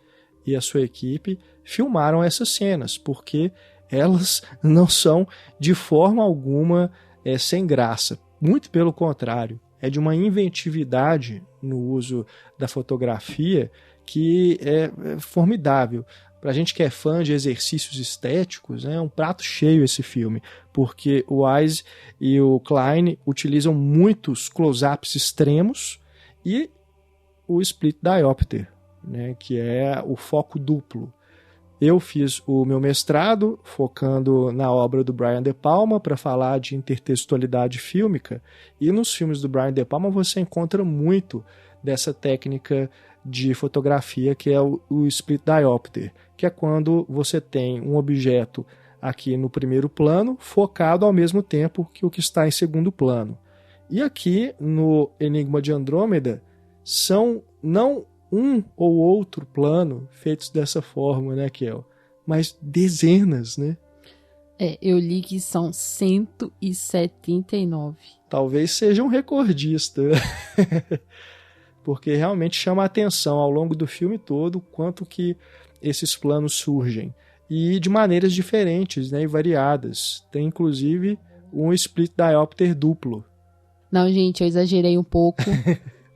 e a sua equipe filmaram essas cenas, porque elas não são de forma alguma sem graça. Muito pelo contrário, é de uma inventividade no uso da fotografia que é formidável. Para a gente que é fã de exercícios estéticos, é um prato cheio esse filme, porque o Wise e o Klein utilizam muitos close-ups extremos e o split diopter, né, que é o foco duplo. Eu fiz o meu mestrado focando na obra do Brian De Palma para falar de intertextualidade fílmica, e nos filmes do Brian De Palma você encontra muito dessa técnica de fotografia que é o split diopter, que é quando você tem um objeto aqui no primeiro plano focado ao mesmo tempo que o que está em segundo plano. E aqui no Enigma de Andrômeda são não um ou outro plano feitos dessa forma, né, Kel? Mas dezenas, né? Eu li que são 179. Talvez seja um recordista, porque realmente chama a atenção ao longo do filme todo quanto que esses planos surgem. E de maneiras diferentes, né, e variadas. Tem inclusive um split diopter duplo. Não, gente, eu exagerei um pouco.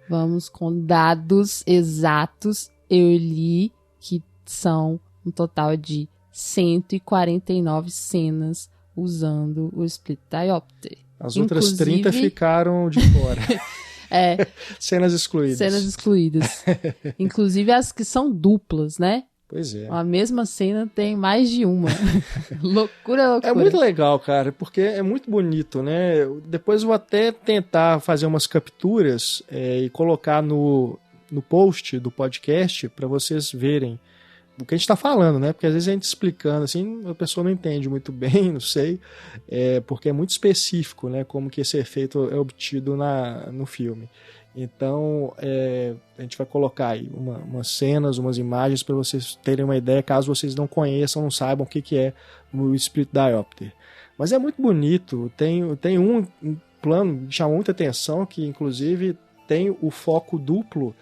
Vamos com dados exatos. Eu li que são um total de 149 cenas usando o split diopter. As outras 30 ficaram de fora. Cenas excluídas. Cenas excluídas. Inclusive as que são duplas, né? Pois é. A mesma cena tem mais de uma. Loucura. É muito legal, cara, porque é muito bonito, né? Depois eu vou até tentar fazer umas capturas e colocar no post do podcast para vocês verem o que a gente está falando, né? Porque às vezes a gente explicando assim, a pessoa não entende muito bem, não sei, porque é muito específico, né? Como que esse efeito é obtido no filme. Então, a gente vai colocar aí umas cenas, umas imagens para vocês terem uma ideia, caso vocês não conheçam, não saibam o que é o split diopter. Mas é muito bonito, tem um plano que chama muita atenção, que inclusive tem o foco duplo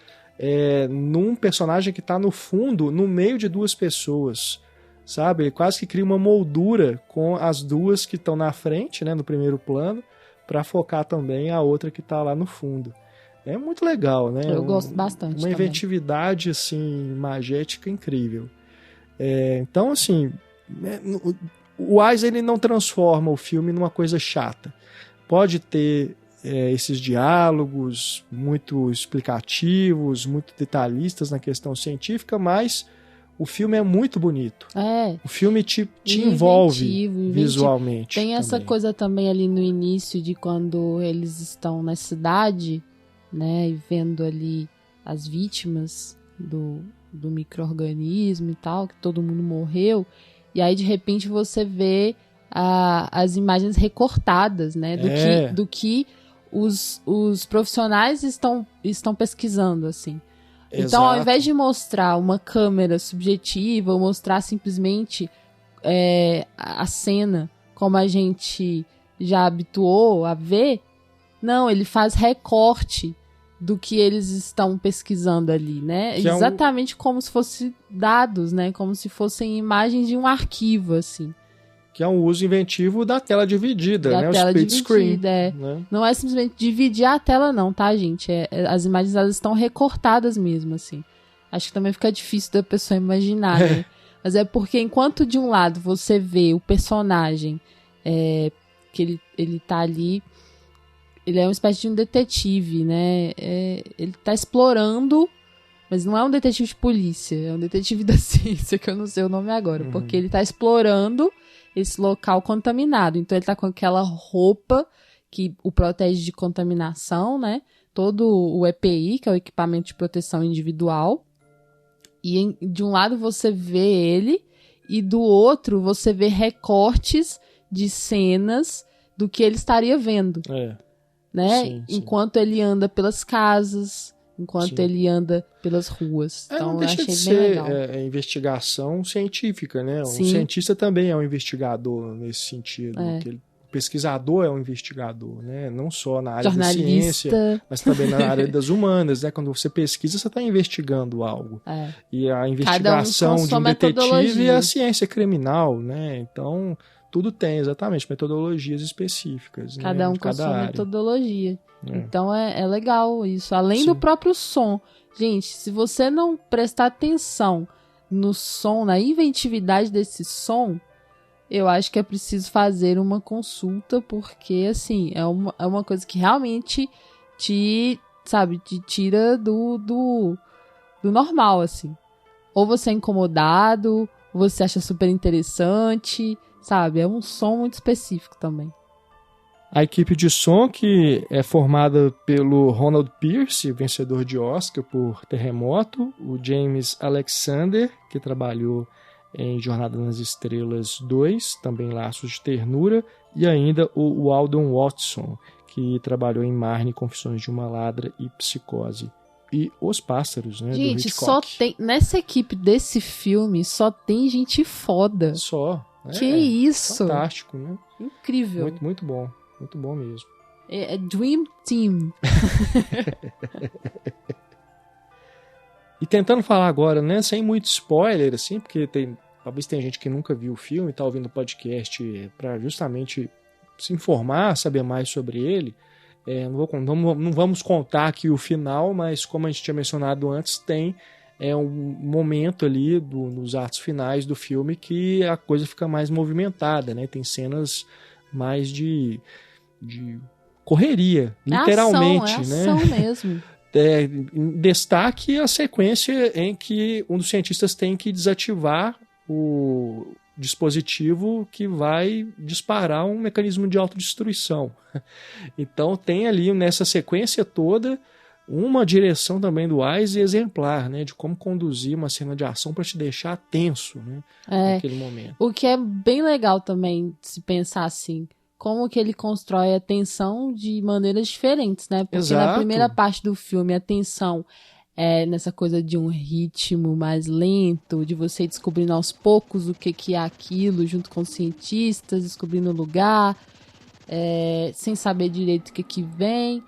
num personagem que está no fundo, no meio de duas pessoas, sabe? Ele quase que cria uma moldura com as duas que estão na frente, né, no primeiro plano, para focar também a outra que está lá no fundo. É muito legal, né? Eu gosto bastante. Uma inventividade, assim, magética incrível. Então, assim, o Wise, ele não transforma o filme numa coisa chata. Pode ter esses diálogos muito explicativos, muito detalhistas na questão científica, mas o filme é muito bonito. O filme te envolve visualmente. Tem essa coisa também ali no início de quando eles estão na cidade, né, e vendo ali as vítimas do micro-organismo e tal, que todo mundo morreu, e aí de repente você vê as imagens recortadas, né, do que os profissionais estão pesquisando, assim. Então, ao Exato. invés de mostrar uma câmera subjetiva, ou mostrar simplesmente a cena como a gente já habituou a ver, não, ele faz recorte do que eles estão pesquisando ali, né? Que é exatamente como se fossem dados, né? Como se fossem imagens de um arquivo, assim. Que é um uso inventivo da tela dividida, Da né? tela o split dividida, screen. é. Né? Não é simplesmente dividir a tela, não, tá, gente? As imagens, elas estão recortadas mesmo, assim. Acho que também fica difícil da pessoa imaginar, né? Mas é porque enquanto de um lado você vê o personagem que ele tá ali, ele é uma espécie de um detetive, né? Ele tá explorando, mas não é um detetive de polícia, é um detetive da ciência, que eu não sei o nome agora, porque ele tá explorando esse local contaminado. Então ele tá com aquela roupa que o protege de contaminação, né? Todo o EPI, que é o equipamento de proteção individual. E de um lado você vê ele, e do outro você vê recortes de cenas do que ele estaria vendo. Né? Sim. Enquanto ele anda pelas casas, enquanto Sim. ele anda pelas ruas. Então não eu deixa achei de bem ser legal. investigação científica, né? Sim. Um cientista também é um investigador nesse sentido. O pesquisador é um investigador, né? Não só na área da ciência, mas também na área das humanas, né? Quando você pesquisa, você está investigando algo. E a investigação de um detetive é a ciência criminal, né? Então, tudo tem, exatamente, metodologias específicas. Cada um de com sua área. metodologia. Então é legal isso. Além do próprio som. Gente, se você não prestar atenção no som, na inventividade desse som, eu acho que é preciso fazer uma consulta, porque, assim, é uma coisa que realmente te tira do normal, assim. Ou você é incomodado, ou você acha super interessante, sabe? É um som muito específico também. A equipe de som, que é formada pelo Ronald Pierce, vencedor de Oscar por Terremoto, o James Alexander, que trabalhou em Jornada nas Estrelas 2, também Laços de Ternura, e ainda o Aldon Watson, que trabalhou em Marnie, Confissões de uma Ladra e Psicose. E Os Pássaros, né? Gente, do só Hitchcock. tem. Nessa equipe desse filme, só tem gente foda. Só. Que isso? Fantástico, né? Incrível. Muito, muito bom. Muito bom mesmo. É Dream Team. E tentando falar agora, né, sem muito spoiler, assim, porque talvez tenha gente que nunca viu o filme e tá ouvindo o podcast para justamente se informar, saber mais sobre ele. Não vamos contar aqui o final, mas como a gente tinha mencionado antes, tem um momento ali nos atos finais do filme que a coisa fica mais movimentada, né? Tem cenas mais de correria, literalmente, ação né? mesmo. Em destaque a sequência em que um dos cientistas tem que desativar o dispositivo que vai disparar um mecanismo de autodestruição. Então tem ali nessa sequência toda uma direção também do Wise exemplar, né, de como conduzir uma cena de ação para te deixar tenso, né, naquele momento. O que é bem legal também se pensar assim, como que ele constrói a tensão de maneiras diferentes, né? Porque Exato. Na primeira parte do filme a tensão é nessa coisa de um ritmo mais lento, de você descobrindo aos poucos o que é aquilo, junto com os cientistas, descobrindo o lugar, sem saber direito o que vem,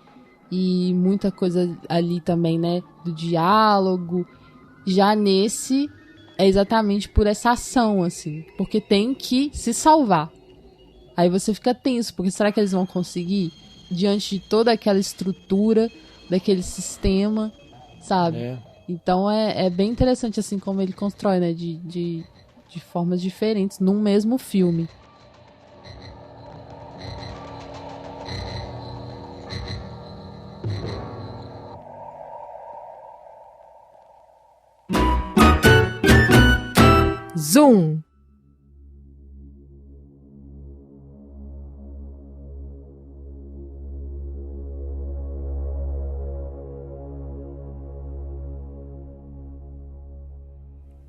e muita coisa ali também, né? Do diálogo. Já nesse, é exatamente por essa ação, assim, porque tem que se salvar. Aí você fica tenso, porque será que eles vão conseguir? Diante de toda aquela estrutura, daquele sistema, sabe? Então é bem interessante assim como ele constrói, né? De formas diferentes, num mesmo filme. Zoom!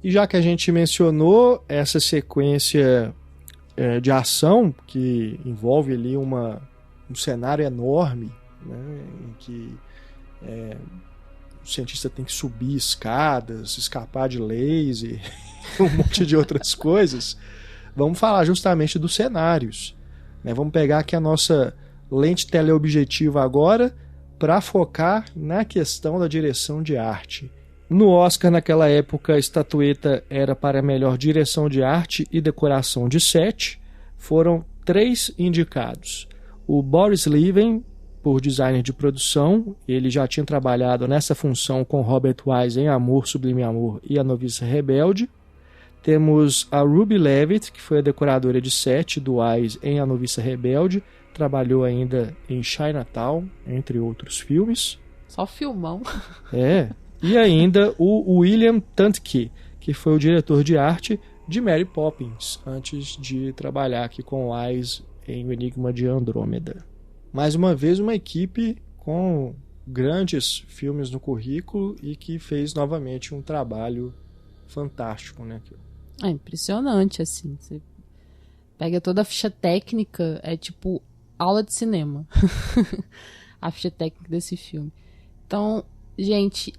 E já que a gente mencionou essa sequência de ação que envolve ali um cenário enorme, né, em que o cientista tem que subir escadas, escapar de laser, um monte de outras coisas. Vamos falar justamente dos cenários, né? Vamos pegar aqui a nossa lente teleobjetiva agora para focar na questão da direção de arte. No Oscar, naquela época, a estatueta era para a melhor direção de arte e decoração de set. Foram 3 indicados. O Boris Leven, por designer de produção, ele já tinha trabalhado nessa função com Robert Wise em Amor, Sublime Amor e A Noviça Rebelde. Temos a Ruby Levitt, que foi a decoradora de set do Wise em A Noviça Rebelde, trabalhou ainda em Chinatown, entre outros filmes. Só filmão. E ainda o William Tuntke, que foi o diretor de arte de Mary Poppins, antes de trabalhar aqui com o Wise em O Enigma de Andrômeda. Mais uma vez, uma equipe com grandes filmes no currículo e que fez novamente um trabalho fantástico, né? É impressionante, assim. Você pega toda a ficha técnica, é tipo aula de cinema. A ficha técnica desse filme. Então, gente,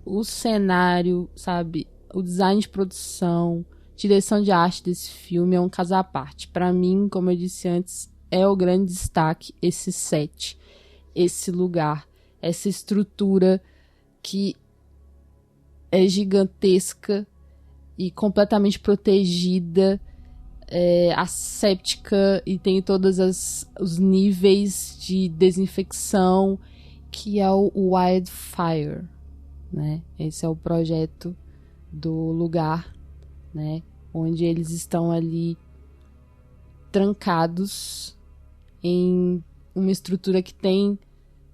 o cenário, sabe? O design de produção, direção de arte desse filme é um caso à parte. Pra mim, como eu disse antes, é o grande destaque esse set, esse lugar, essa estrutura que é gigantesca e completamente protegida, asséptica e tem todos os níveis de desinfecção, que é o Wildfire, né? Esse é o projeto do lugar, né? Onde eles estão ali trancados em uma estrutura que tem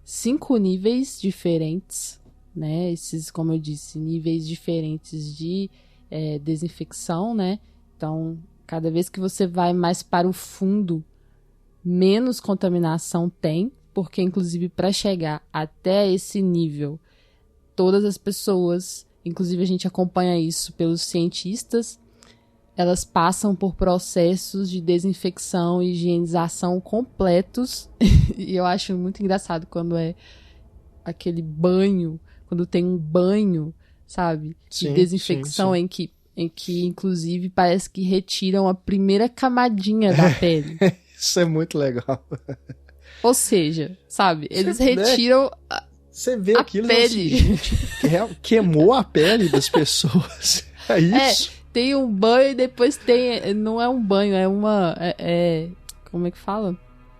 5 níveis diferentes, né? Esses, como eu disse, níveis diferentes de desinfecção, né? Então, cada vez que você vai mais para o fundo, menos contaminação tem, porque inclusive para chegar até esse nível, todas as pessoas, inclusive a gente acompanha isso pelos cientistas, elas passam por processos de desinfecção e higienização completos. E eu acho muito engraçado quando é aquele banho, quando tem um banho, sabe? De desinfecção. Sim. Em que, inclusive, parece que retiram a primeira camadinha da pele. Isso é muito legal. Ou seja, sabe? Eles retiram você vê aquilo pele. Assim, gente, queimou a pele das pessoas. É isso. Tem um banho e depois tem... Não é um banho, é uma... como é que fala?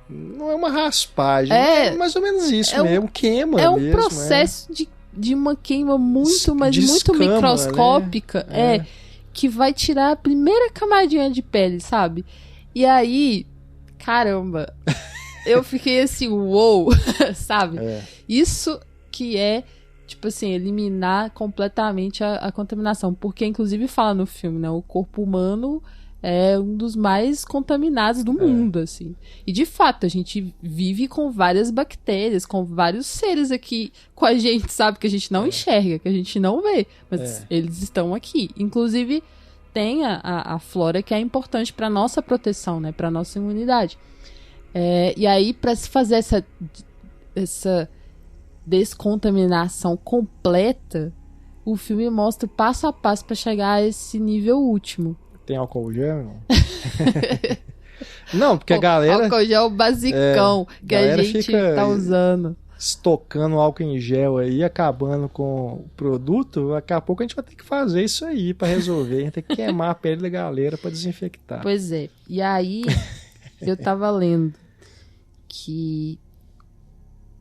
Não é uma raspagem. É mais ou menos isso mesmo. Queima mesmo. É um processo de uma queima muito, mas de muito escama, microscópica. né? Que vai tirar a primeira camadinha de pele, sabe? E aí, caramba, eu fiquei assim, uou, sabe? Isso que é... tipo assim, eliminar completamente a contaminação. Porque, inclusive, fala no filme, né? O corpo humano é um dos mais contaminados do mundo, assim. E, de fato, a gente vive com várias bactérias, com vários seres aqui com a gente, sabe? Que a gente não enxerga, que a gente não vê. Mas eles estão aqui. Inclusive, tem a flora que é importante para nossa proteção, né? Para nossa imunidade. E aí, para se fazer essa descontaminação completa, o filme mostra o passo a passo para chegar a esse nível último. Tem álcool gel? Não, porque a galera... Álcool gel basicão que a gente tá usando. Estocando álcool em gel aí, acabando com o produto, daqui a pouco a gente vai ter que fazer isso aí para resolver. A gente tem que queimar a pele da galera para desinfectar. Pois é. E aí, eu tava lendo que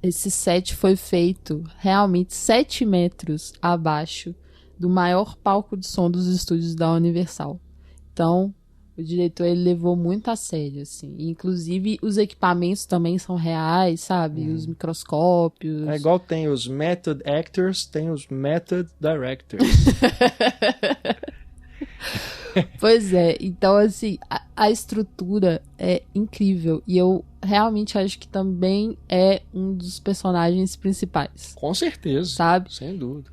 esse set foi feito realmente 7 metros abaixo do maior palco de som dos estúdios da Universal. Então, o diretor ele levou muito a sério, assim. Inclusive, os equipamentos também são reais, sabe? Os microscópios. É igual tem os method actors, tem os method directors. Pois é, então assim, a estrutura é incrível e eu realmente acho que também é um dos personagens principais. Com certeza, sabe? Sem dúvida.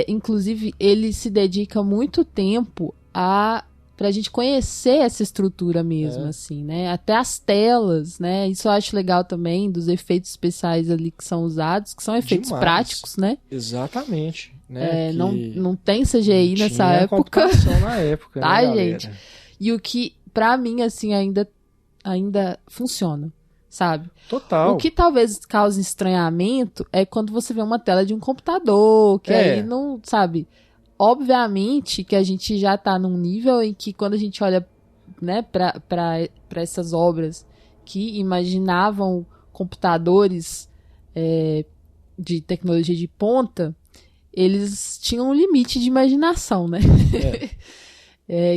Inclusive, ele se dedica muito tempo a pra gente conhecer essa estrutura mesmo, assim, né? Até as telas, né? Isso eu acho legal também, dos efeitos especiais ali que são usados, que são efeitos práticos, né? Exatamente. Né? Não tem CGI nessa época. Na época, tá, né, gente? E o que, pra mim, assim, ainda funciona, sabe? Total. O que talvez cause estranhamento é quando você vê uma tela de um computador, que aí não, sabe? Obviamente que a gente já tá num nível em que quando a gente olha, né, pra essas obras que imaginavam computadores de tecnologia de ponta, eles tinham um limite de imaginação, né?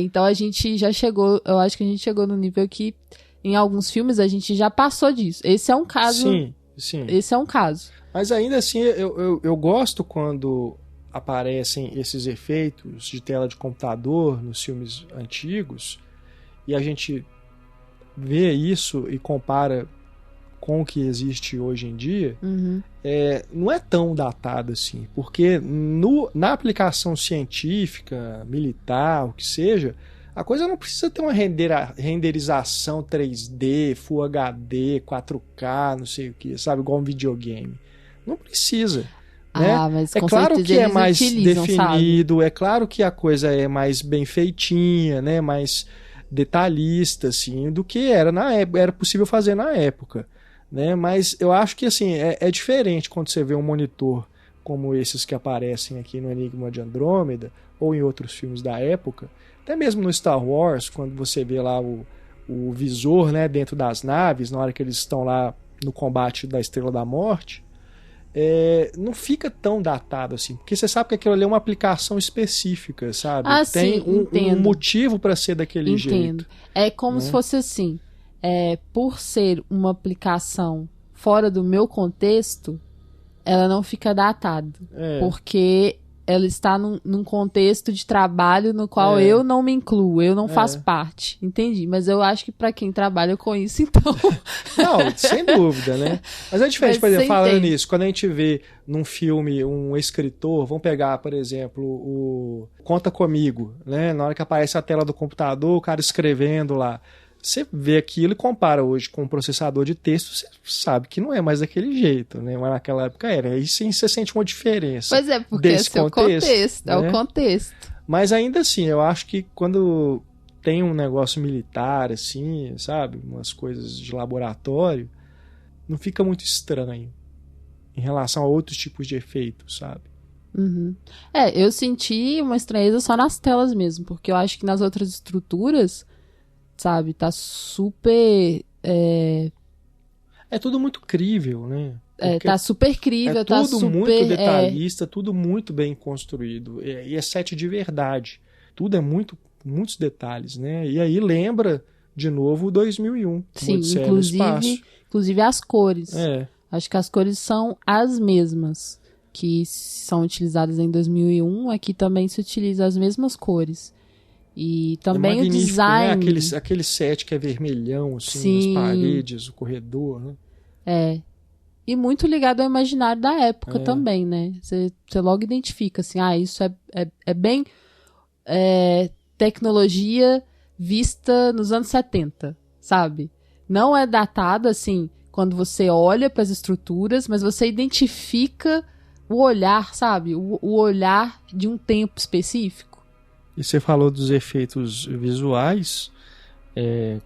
Então a gente já chegou, eu acho que a gente chegou no nível que em alguns filmes a gente já passou disso. Esse é um caso. Sim. Esse é um caso. Mas ainda assim, eu gosto quando aparecem esses efeitos de tela de computador nos filmes antigos e a gente vê isso e compara com o que existe hoje em dia, não é tão datado assim, porque na aplicação científica, militar, o que seja, a coisa não precisa ter uma renderização 3D, Full HD, 4K, não sei o que, sabe, igual um videogame. Não precisa. Né? Mas é claro que é mais definido, sabe? É claro que a coisa é mais bem feitinha, né? Mais detalhista, assim, do que era possível fazer na época. Né? Mas eu acho que assim, é diferente quando você vê um monitor como esses que aparecem aqui no Enigma de Andrômeda ou em outros filmes da época, até mesmo no Star Wars, quando você vê lá o visor, né, dentro das naves, na hora que eles estão lá no combate da Estrela da Morte, não fica tão datado assim, porque você sabe que aquilo ali é uma aplicação específica, sabe? Tem um motivo para ser daquele jeito. É como se fosse assim, por ser uma aplicação fora do meu contexto, ela não fica datada, porque ela está num contexto de trabalho no qual eu não me incluo, eu não faço parte, entendi, mas eu acho que para quem trabalha com isso, então... Não, sem dúvida, né? Mas é diferente, por exemplo, falando nisso, quando a gente vê num filme um escritor, vamos pegar, por exemplo, o Conta Comigo, né? Na hora que aparece a tela do computador, o cara escrevendo lá, você vê aquilo e compara hoje com um processador de texto, você sabe que não é mais daquele jeito, né? Mas naquela época era. Aí sim você sente uma diferença. Pois é, porque esse é o contexto, né? É o contexto. Mas ainda assim, eu acho que quando tem um negócio militar, assim, sabe? Umas coisas de laboratório, não fica muito estranho em relação a outros tipos de efeitos, sabe? Eu senti uma estranheza só nas telas mesmo, porque eu acho que nas outras estruturas, sabe, tá super... É tudo muito crível, né? Tá super crível, tá super... tudo muito detalhista, tudo muito bem construído. E é set de verdade. Tudo é muitos detalhes, né? E aí lembra, de novo, 2001. Sim, inclusive as cores. Acho que as cores são as mesmas que são utilizadas em 2001. Aqui também se utiliza as mesmas cores. E também o design... Né? Aquele set que é vermelhão, assim, nas paredes, o corredor, né? E muito ligado ao imaginário da época também, né? Você logo identifica, assim, isso é bem tecnologia vista nos anos 70, sabe? Não é datado, assim, quando você olha para as estruturas, mas você identifica o olhar, sabe? O olhar de um tempo específico. E você falou dos efeitos visuais,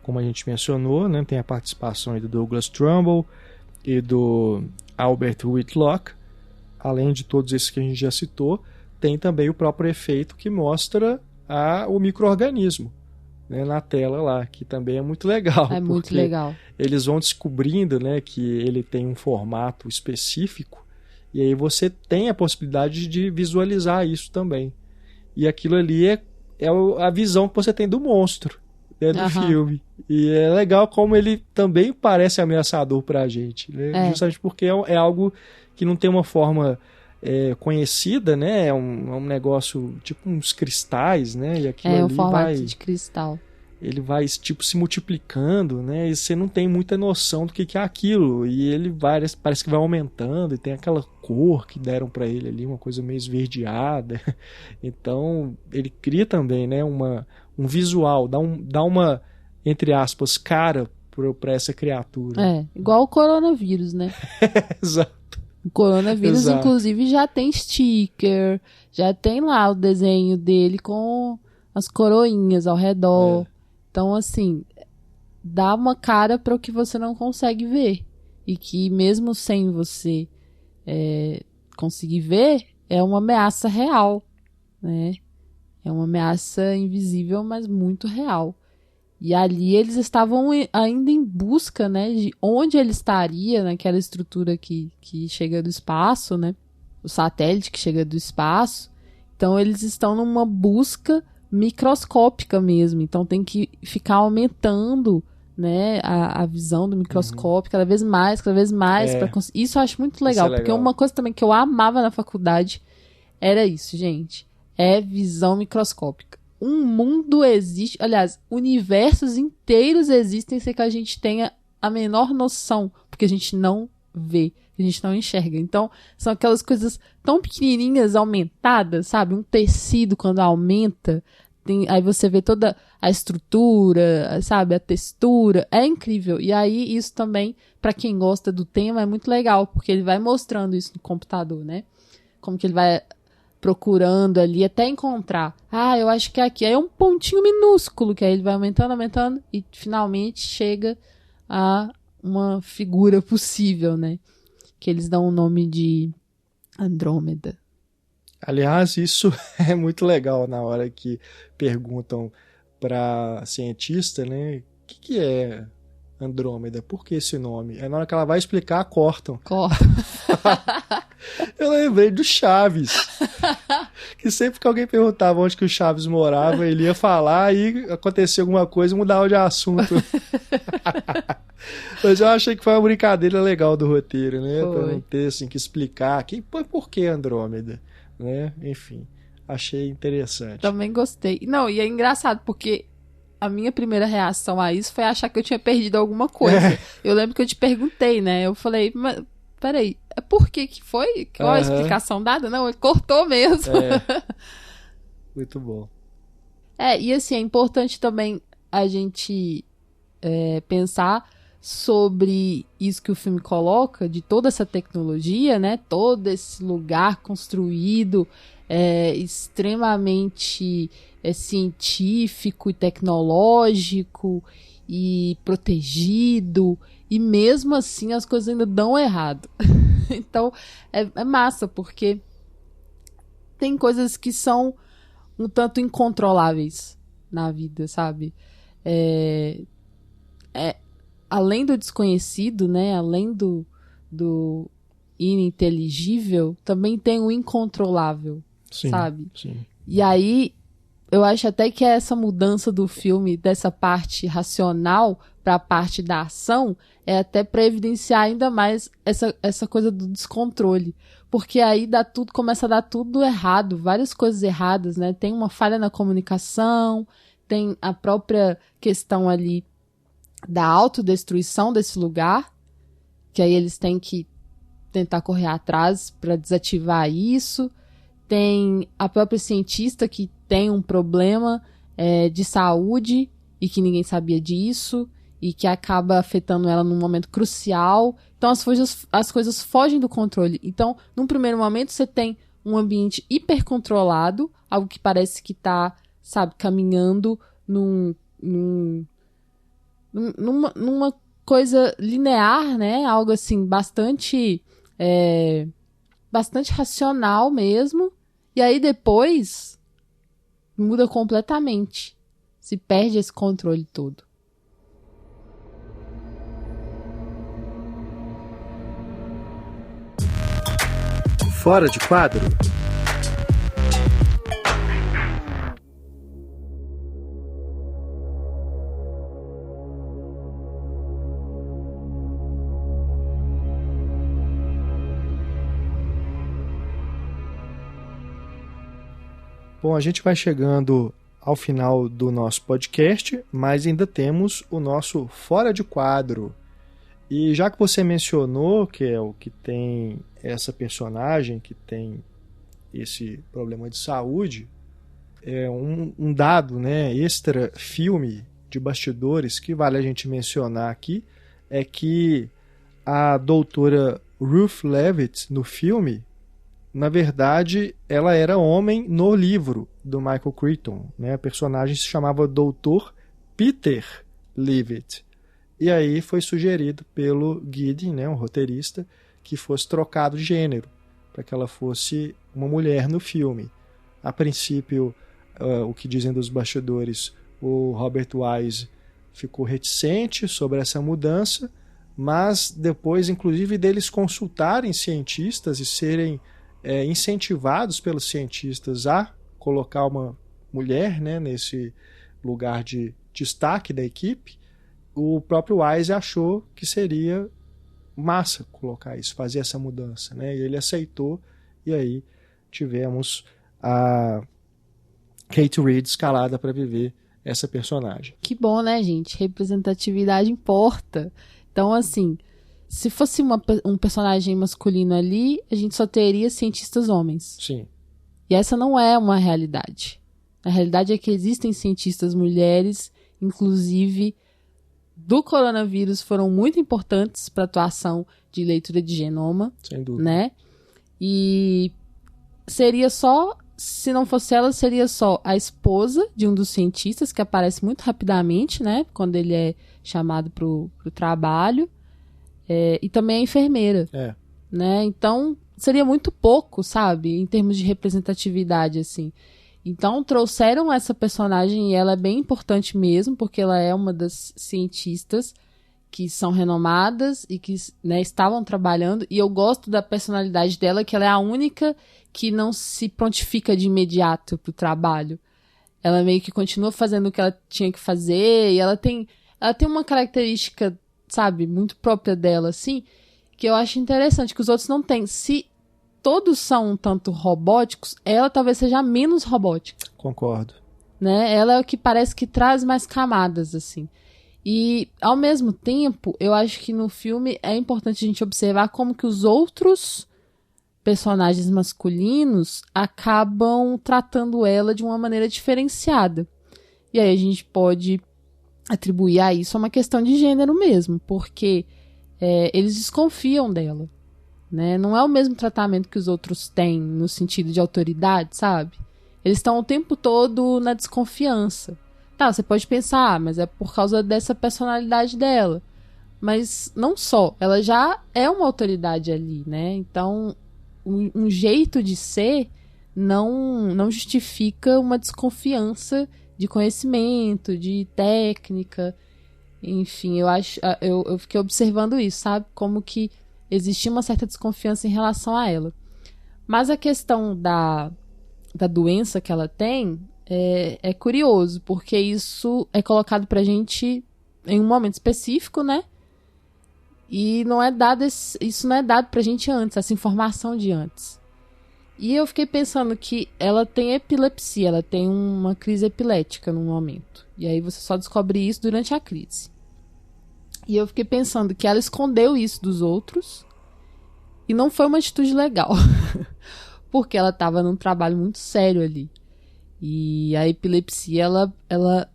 como a gente mencionou, né? Tem a participação aí do Douglas Trumbull e do Albert Whitlock, além de todos esses que a gente já citou, tem também o próprio efeito que mostra o micro-organismo, né, na tela lá, que também é muito legal. É muito legal. Eles vão descobrindo, né, que ele tem um formato específico, e aí você tem a possibilidade de visualizar isso também. E aquilo ali é a visão que você tem do monstro, né, do filme. E é legal como ele também parece ameaçador pra gente, né? Justamente porque é algo que não tem uma forma conhecida, né? É um negócio tipo uns cristais, né? E aquilo ali um formato de cristal. Ele vai tipo se multiplicando, né? E você não tem muita noção do que é aquilo. E ele parece que vai aumentando e tem aquela cor que deram para ele ali, uma coisa meio esverdeada. Então ele cria também, né? um visual, dá uma, entre aspas, cara para essa criatura. Igual o coronavírus, né? Exato. O coronavírus, Exato. inclusive, já tem sticker, já tem lá o desenho dele com as coroinhas ao redor. Então, assim, dá uma cara para o que você não consegue ver. E que mesmo sem você conseguir ver, é uma ameaça real, né? É uma ameaça invisível, mas muito real. E ali eles estavam ainda em busca, né, de onde ele estaria naquela estrutura que chega do espaço, né? O satélite que chega do espaço. Então eles estão numa busca microscópica mesmo. Então tem que ficar aumentando, né, a visão do microscópio cada vez mais. Isso eu acho muito legal, porque uma coisa também que eu amava na faculdade era isso, gente. É visão microscópica. Um mundo existe, aliás, universos inteiros existem sem que a gente tenha a menor noção, porque a gente não vê, a gente não enxerga. Então, são aquelas coisas tão pequenininhas aumentadas, sabe? Um tecido quando aumenta, aí você vê toda a estrutura, sabe? A textura, é incrível. E aí, isso também, para quem gosta do tema, é muito legal, porque ele vai mostrando isso no computador, né? Como que ele vai procurando ali até encontrar. Eu acho que é aqui. Aí é um pontinho minúsculo, que aí ele vai aumentando e finalmente chega a uma figura possível, né? Que eles dão o nome de Andrômeda. Aliás, isso é muito legal na hora que perguntam para cientista, né? O que é Andrômeda? Por que esse nome? Aí na hora que ela vai explicar, cortam. Eu lembrei do Chaves. Que sempre que alguém perguntava onde que o Chaves morava, ele ia falar e acontecia alguma coisa e mudava de assunto. Mas eu achei que foi uma brincadeira legal do roteiro, né? Pra não ter assim, que explicar por que Andrômeda, né? Enfim, achei interessante. Também gostei. Não, e é engraçado porque a minha primeira reação a isso foi achar que eu tinha perdido alguma coisa. Eu lembro que eu te perguntei, né? Eu falei, mas peraí, por que foi? Qual a explicação dada? Não, ele cortou mesmo. Muito bom. E assim, é importante também a gente pensar sobre isso que o filme coloca, de toda essa tecnologia, né? Todo esse lugar construído, extremamente científico e tecnológico e protegido, e mesmo assim as coisas ainda dão errado. Então é massa, porque tem coisas que são um tanto incontroláveis na vida, sabe? Além do desconhecido, né? Além do ininteligível, também tem o incontrolável, sabe? Sim. E aí, eu acho até que essa mudança do filme, dessa parte racional para a parte da ação, é até para evidenciar ainda mais essa coisa do descontrole. Porque aí começa a dar tudo errado, várias coisas erradas, né? Tem uma falha na comunicação, tem a própria questão ali da autodestruição desse lugar, que aí eles têm que tentar correr atrás para desativar isso. Tem a própria cientista que tem um problema de saúde e que ninguém sabia disso e que acaba afetando ela num momento crucial. Então as coisas fogem do controle. Então, num primeiro momento, você tem um ambiente hipercontrolado, algo que parece que está, sabe, caminhando numa coisa linear, né? Algo assim, bastante racional mesmo. E aí depois muda completamente. Se perde esse controle todo. Fora de quadro. Bom, a gente vai chegando ao final do nosso podcast, mas ainda temos o nosso Fora de Quadro. E já que você mencionou, Kel, que tem essa personagem que tem esse problema de saúde, um dado, né, extra filme de bastidores que vale a gente mencionar aqui é que a doutora Ruth Leavitt no filme, na verdade, ela era homem no livro do Michael Crichton, né? A personagem se chamava Dr. Peter Leavitt. E aí foi sugerido pelo Gideon, né, um roteirista, que fosse trocado de gênero, para que ela fosse uma mulher no filme. A princípio, o que dizem dos bastidores, o Robert Wise ficou reticente sobre essa mudança, mas depois, inclusive, deles consultarem cientistas e serem incentivados pelos cientistas a colocar uma mulher, né, nesse lugar de destaque da equipe, o próprio Wise achou que seria massa colocar isso, fazer essa mudança, né? E ele aceitou, e aí tivemos a Kate Reid escalada para viver essa personagem. Que bom, né, gente? Representatividade importa. Então, assim, se fosse um personagem masculino ali, a gente só teria cientistas homens. Sim. E essa não é uma realidade. A realidade é que existem cientistas mulheres, inclusive do coronavírus, foram muito importantes para a atuação de leitura de genoma. Sem dúvida. Né? E seria só, se não fosse ela, seria só a esposa de um dos cientistas, que aparece muito rapidamente, né? Quando ele é chamado para o trabalho. E também a enfermeira. Né? Então, seria muito pouco, sabe? Em termos de representatividade, assim. Então, trouxeram essa personagem e ela é bem importante mesmo, porque ela é uma das cientistas que são renomadas e que, né, estavam trabalhando. E eu gosto da personalidade dela, que ela é a única que não se prontifica de imediato pro trabalho. Ela meio que continua fazendo o que ela tinha que fazer e ela tem uma característica, sabe, muito própria dela, assim, que eu acho interessante, que os outros não têm. Se todos são um tanto robóticos, ela talvez seja menos robótica. Concordo. Né? Ela é o que parece que traz mais camadas, assim. E, ao mesmo tempo, eu acho que no filme é importante a gente observar como que os outros personagens masculinos acabam tratando ela de uma maneira diferenciada. E aí a gente pode atribuir a isso uma questão de gênero mesmo, porque eles desconfiam dela. Né? Não é o mesmo tratamento que os outros têm no sentido de autoridade, sabe? Eles estão o tempo todo na desconfiança. Tá, você pode pensar, mas é por causa dessa personalidade dela. Mas não só, ela já é uma autoridade ali, né? Então, um jeito de ser não justifica uma desconfiança de conhecimento, de técnica. Enfim, eu fiquei observando isso, sabe? Como que existia uma certa desconfiança em relação a ela. Mas a questão da doença que ela tem é curioso, porque isso é colocado pra gente em um momento específico, né? E isso não é dado pra gente antes, essa informação de antes. E eu fiquei pensando que ela tem epilepsia, ela tem uma crise epilética no momento. E aí você só descobre isso durante a crise. E eu fiquei pensando que ela escondeu isso dos outros e não foi uma atitude legal. Porque ela estava num trabalho muito sério ali. E a epilepsia, ela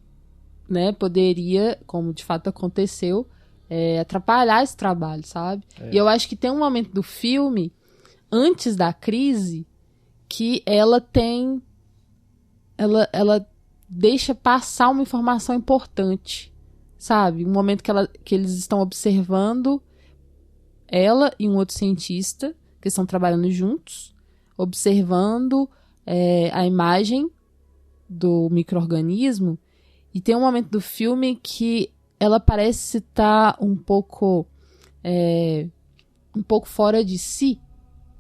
né, poderia, como de fato aconteceu, atrapalhar esse trabalho, sabe? E eu acho que tem um momento do filme, antes da crise, que ela tem... Ela deixa passar uma informação importante, sabe? Um momento que eles estão observando ela e um outro cientista, que estão trabalhando juntos, observando a imagem do micro-organismo, e tem um momento do filme que ela parece estar um pouco fora de si.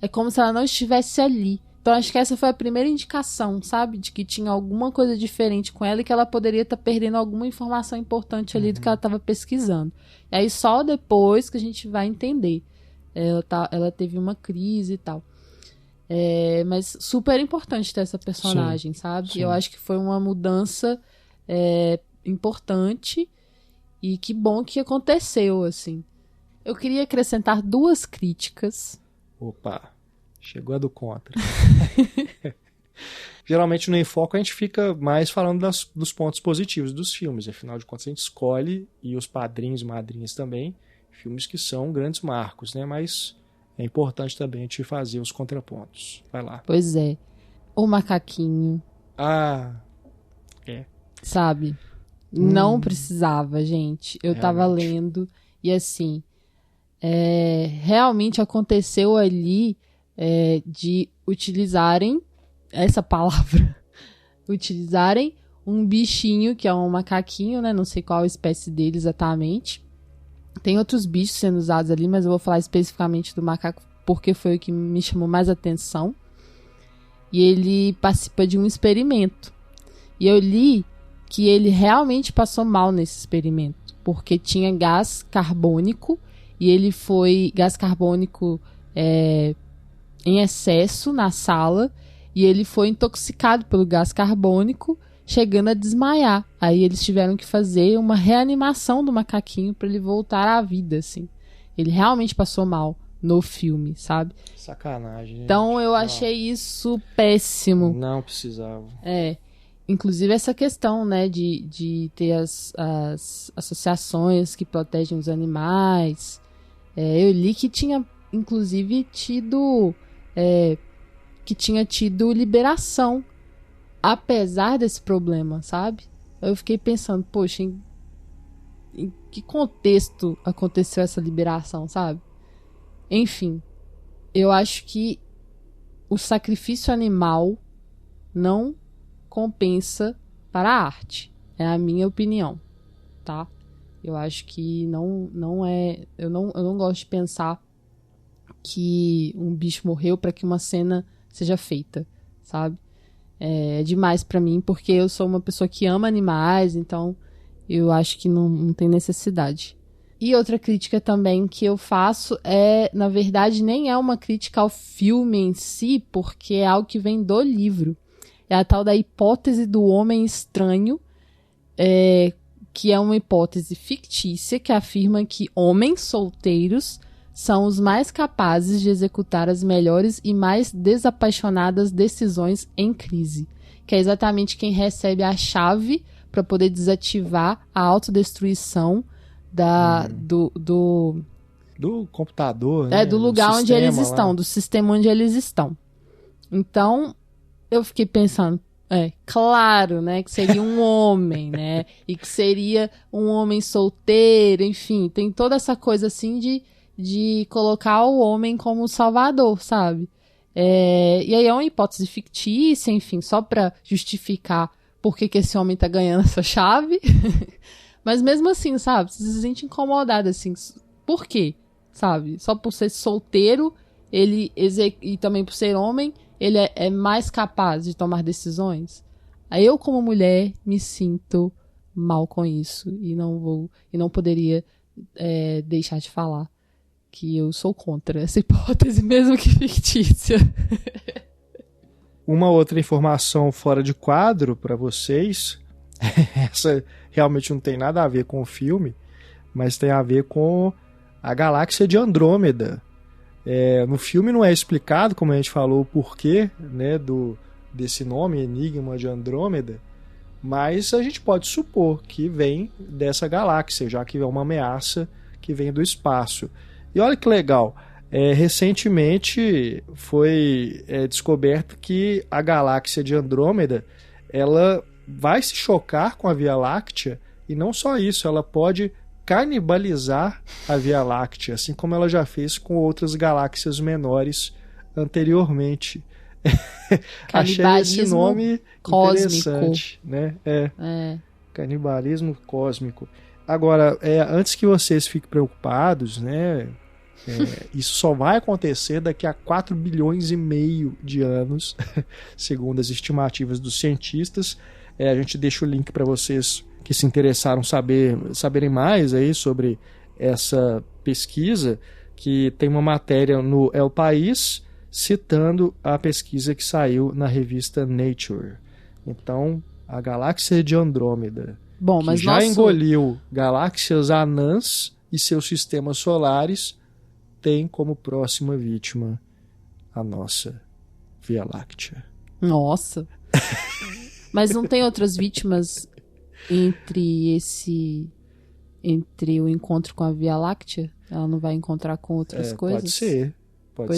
É como se ela não estivesse ali. Então acho que essa foi a primeira indicação, sabe? De que tinha alguma coisa diferente com ela e que ela poderia estar perdendo alguma informação importante ali do que ela estava pesquisando. E aí só depois que a gente vai entender. Ela teve uma crise e tal. Mas super importante ter essa personagem, sim, sabe? Sim. Eu acho que foi uma mudança importante e que bom que aconteceu, assim. Eu queria acrescentar 2 críticas. Opa, chegou a do contra. geralmente no Em Foco a gente fica mais falando dos pontos positivos dos filmes. Afinal de contas, a gente escolhe, e os padrinhos e madrinhas também, filmes que são grandes marcos, né? Mas é importante também a gente fazer os contrapontos. Vai lá. Pois é. O Macaquinho. Ah, sabe? Não precisava, gente. Eu tava lendo e assim, realmente aconteceu ali de utilizarem essa palavra, utilizarem um bichinho que é um macaquinho, né? Não sei qual a espécie dele exatamente. Tem outros bichos sendo usados ali, mas eu vou falar especificamente do macaco porque foi o que me chamou mais atenção. E ele participa de um experimento. E eu li que ele realmente passou mal nesse experimento, porque tinha gás carbônico, e ele foi gás carbônico em excesso na sala, e ele foi intoxicado pelo gás carbônico, chegando a desmaiar. Aí eles tiveram que fazer uma reanimação do macaquinho para ele voltar à vida, assim. Ele realmente passou mal no filme, sabe? Sacanagem. Então gente. eu achei isso péssimo. Não precisava. Inclusive essa questão, né, de ter as associações que protegem os animais. Eu li que tinha, inclusive, tido liberação, apesar desse problema, sabe? Eu fiquei pensando, poxa, em que contexto aconteceu essa liberação, sabe? Enfim, eu acho que o sacrifício animal não compensa para a arte. É a minha opinião, tá? Eu acho que não é... Eu não gosto de pensar que um bicho morreu para que uma cena seja feita, sabe? É demais para mim, porque eu sou uma pessoa que ama animais, então eu acho que não tem necessidade. E outra crítica também que eu faço na verdade, nem é uma crítica ao filme em si, porque é algo que vem do livro. É a tal da hipótese do homem estranho, que é uma hipótese fictícia que afirma que homens solteiros são os mais capazes de executar as melhores e mais desapaixonadas decisões em crise. Que é exatamente quem recebe a chave para poder desativar a autodestruição do computador, né? Do lugar onde eles estão, do sistema onde eles estão. Então, eu fiquei pensando, claro, né, que seria um homem, né, e que seria um homem solteiro, enfim, tem toda essa coisa assim de colocar o homem como salvador, sabe? E aí é uma hipótese fictícia, enfim, só pra justificar por que esse homem tá ganhando essa chave. Mas mesmo assim, sabe, você se sente incomodado, assim, por quê? Sabe? Só por ser solteiro, e também por ser homem, ele é mais capaz de tomar decisões? Aí eu, como mulher, me sinto mal com isso. E não poderia deixar de falar que eu sou contra essa hipótese, mesmo que fictícia. Uma outra informação fora de quadro para vocês, essa realmente não tem nada a ver com o filme, mas tem a ver com a galáxia de Andrômeda. No filme não é explicado, como a gente falou, o porquê, né, desse nome, Enigma de Andrômeda, mas a gente pode supor que vem dessa galáxia, já que é uma ameaça que vem do espaço. E olha que legal, recentemente foi descoberto que a galáxia de Andrômeda ela vai se chocar com a Via Láctea, e não só isso, ela pode canibalizar a Via Láctea, assim como ela já fez com outras galáxias menores anteriormente. Achei esse nome cósmico. Interessante, né? Canibalismo cósmico. Agora, antes que vocês fiquem preocupados, né? Isso só vai acontecer daqui a 4 bilhões e meio de anos, segundo as estimativas dos cientistas. A gente deixa o link para vocês que se interessaram saberem mais aí sobre essa pesquisa, que tem uma matéria no El País citando a pesquisa que saiu na revista Nature. Então, a galáxia de Andrômeda, que já engoliu galáxias anãs e seus sistemas solares, tem como próxima vítima a nossa Via Láctea. Nossa! Mas não tem outras vítimas entre o encontro com a Via Láctea? Ela não vai encontrar com outras coisas? Pode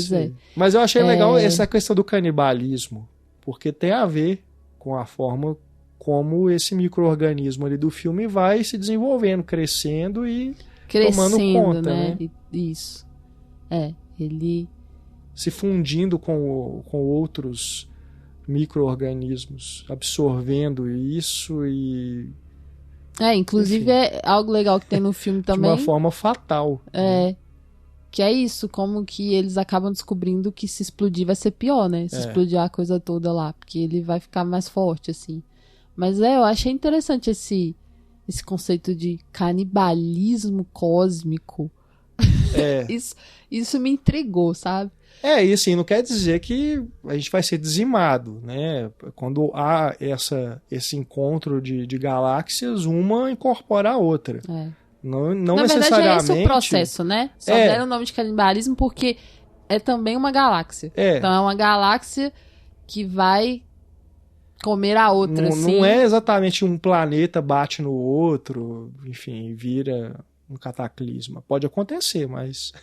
ser. Mas eu achei legal essa questão do canibalismo, porque tem a ver com a forma como esse micro-organismo ali do filme vai se desenvolvendo, crescendo e tomando conta, né? Isso. Ele... se fundindo com outros micro-organismos, absorvendo isso e... inclusive é algo legal que tem no filme também. De uma forma fatal. Que é isso, como que eles acabam descobrindo que se explodir vai ser pior, né? Se explodir a coisa toda lá, porque ele vai ficar mais forte, assim. Mas eu achei interessante esse conceito de canibalismo cósmico. Isso me intrigou, sabe? E assim, não quer dizer que a gente vai ser dizimado, né? Quando há esse encontro de galáxias, uma incorpora a outra. Não Na necessariamente... verdade, é esse o processo, né? Só deram o nome de canibalismo porque é também uma galáxia. Então é uma galáxia que vai comer a outra, assim. Não é exatamente um planeta bate no outro, enfim, vira um cataclisma. Pode acontecer, mas...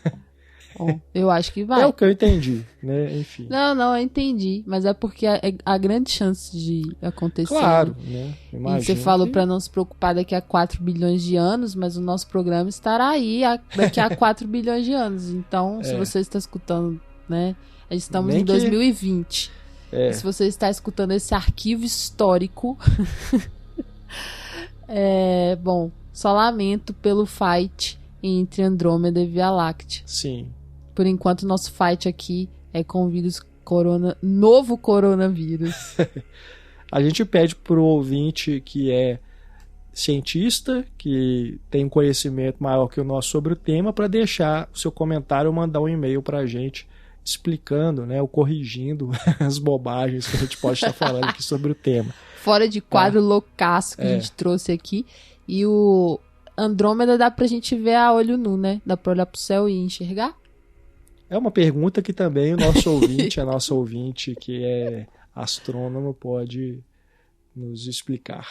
Bom, eu acho que vai. É o que eu entendi, né? Enfim. Não, eu entendi. Mas é porque há grande chance de acontecer. Claro, né? E você falou para não se preocupar daqui a 4 bilhões de anos, mas o nosso programa estará aí daqui a 4 bilhões de anos. Então, se você está escutando, né? Estamos em 2020. Se você está escutando esse arquivo histórico, bom, só lamento pelo fight entre Andrômeda e Via Láctea. Sim. Por enquanto, nosso fight aqui é com o novo coronavírus. A gente pede pro ouvinte que é cientista, que tem um conhecimento maior que o nosso sobre o tema, para deixar o seu comentário ou mandar um e-mail pra gente explicando, né, ou corrigindo as bobagens que a gente pode estar falando aqui sobre o tema. Fora de quadro loucaço que a gente trouxe aqui. E o Andrômeda dá pra gente ver a olho nu, né? Dá pra olhar pro céu e enxergar? É uma pergunta que também o nosso ouvinte, a nossa ouvinte que é astrônomo, pode nos explicar,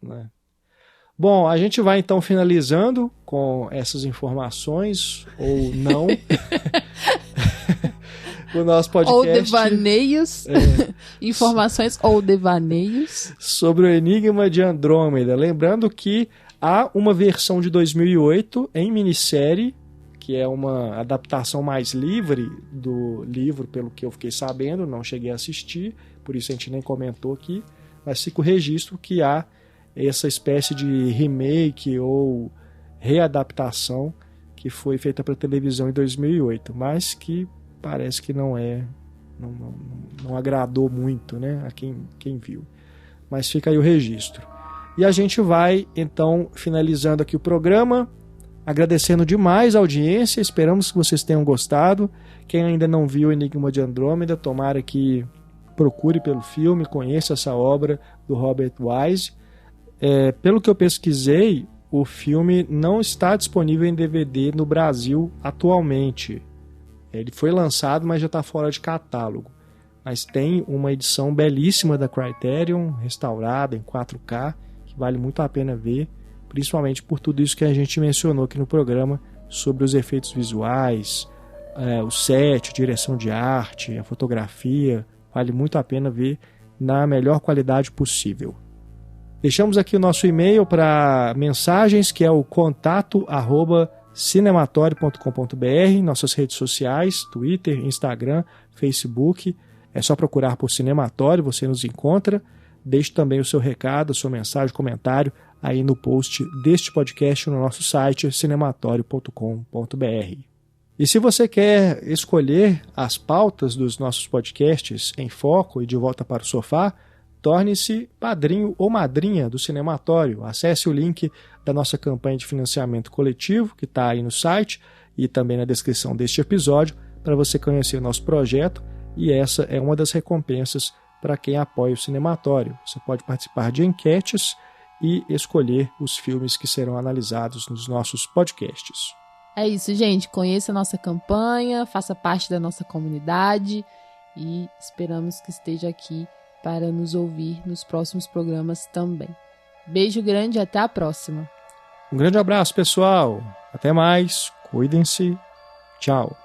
né? Bom, a gente vai então finalizando com essas informações, ou não, o nosso podcast. Ou devaneios, informações ou devaneios. Sobre o Enigma de Andrômeda. Lembrando que há uma versão de 2008 em minissérie, que é uma adaptação mais livre do livro, pelo que eu fiquei sabendo, não cheguei a assistir, por isso a gente nem comentou aqui, mas fica o registro que há essa espécie de remake ou readaptação que foi feita para televisão em 2008, mas que parece que não agradou muito, né, a quem viu. Mas fica aí o registro. E a gente vai, então, finalizando aqui o programa, agradecendo demais a audiência, esperamos que vocês tenham gostado. Quem ainda não viu o Enigma de Andrômeda, tomara que procure pelo filme, conheça essa obra do Robert Wise. Pelo que eu pesquisei, o filme não está disponível em DVD no Brasil atualmente. Ele foi lançado, mas já está fora de catálogo. Mas tem uma edição belíssima da Criterion, restaurada em 4K, que vale muito a pena ver, principalmente por tudo isso que a gente mencionou aqui no programa, sobre os efeitos visuais, o set, a direção de arte, a fotografia, vale muito a pena ver na melhor qualidade possível. Deixamos aqui o nosso e-mail para mensagens, que é o contato@cinematório.com.br, nossas redes sociais, Twitter, Instagram, Facebook, é só procurar por Cinematório, você nos encontra. Deixe também o seu recado, a sua mensagem, comentário aí no post deste podcast no nosso site cinematório.com.br. E se você quer escolher as pautas dos nossos podcasts em foco e de volta para o sofá, torne-se padrinho ou madrinha do Cinematório. Acesse o link da nossa campanha de financiamento coletivo, que está aí no site e também na descrição deste episódio, para você conhecer o nosso projeto, e essa é uma das recompensas para quem apoia o Cinematório. Você pode participar de enquetes e escolher os filmes que serão analisados nos nossos podcasts. É isso, gente. Conheça a nossa campanha, faça parte da nossa comunidade e esperamos que esteja aqui para nos ouvir nos próximos programas também. Beijo grande e até a próxima. Um grande abraço, pessoal. Até mais. Cuidem-se. Tchau.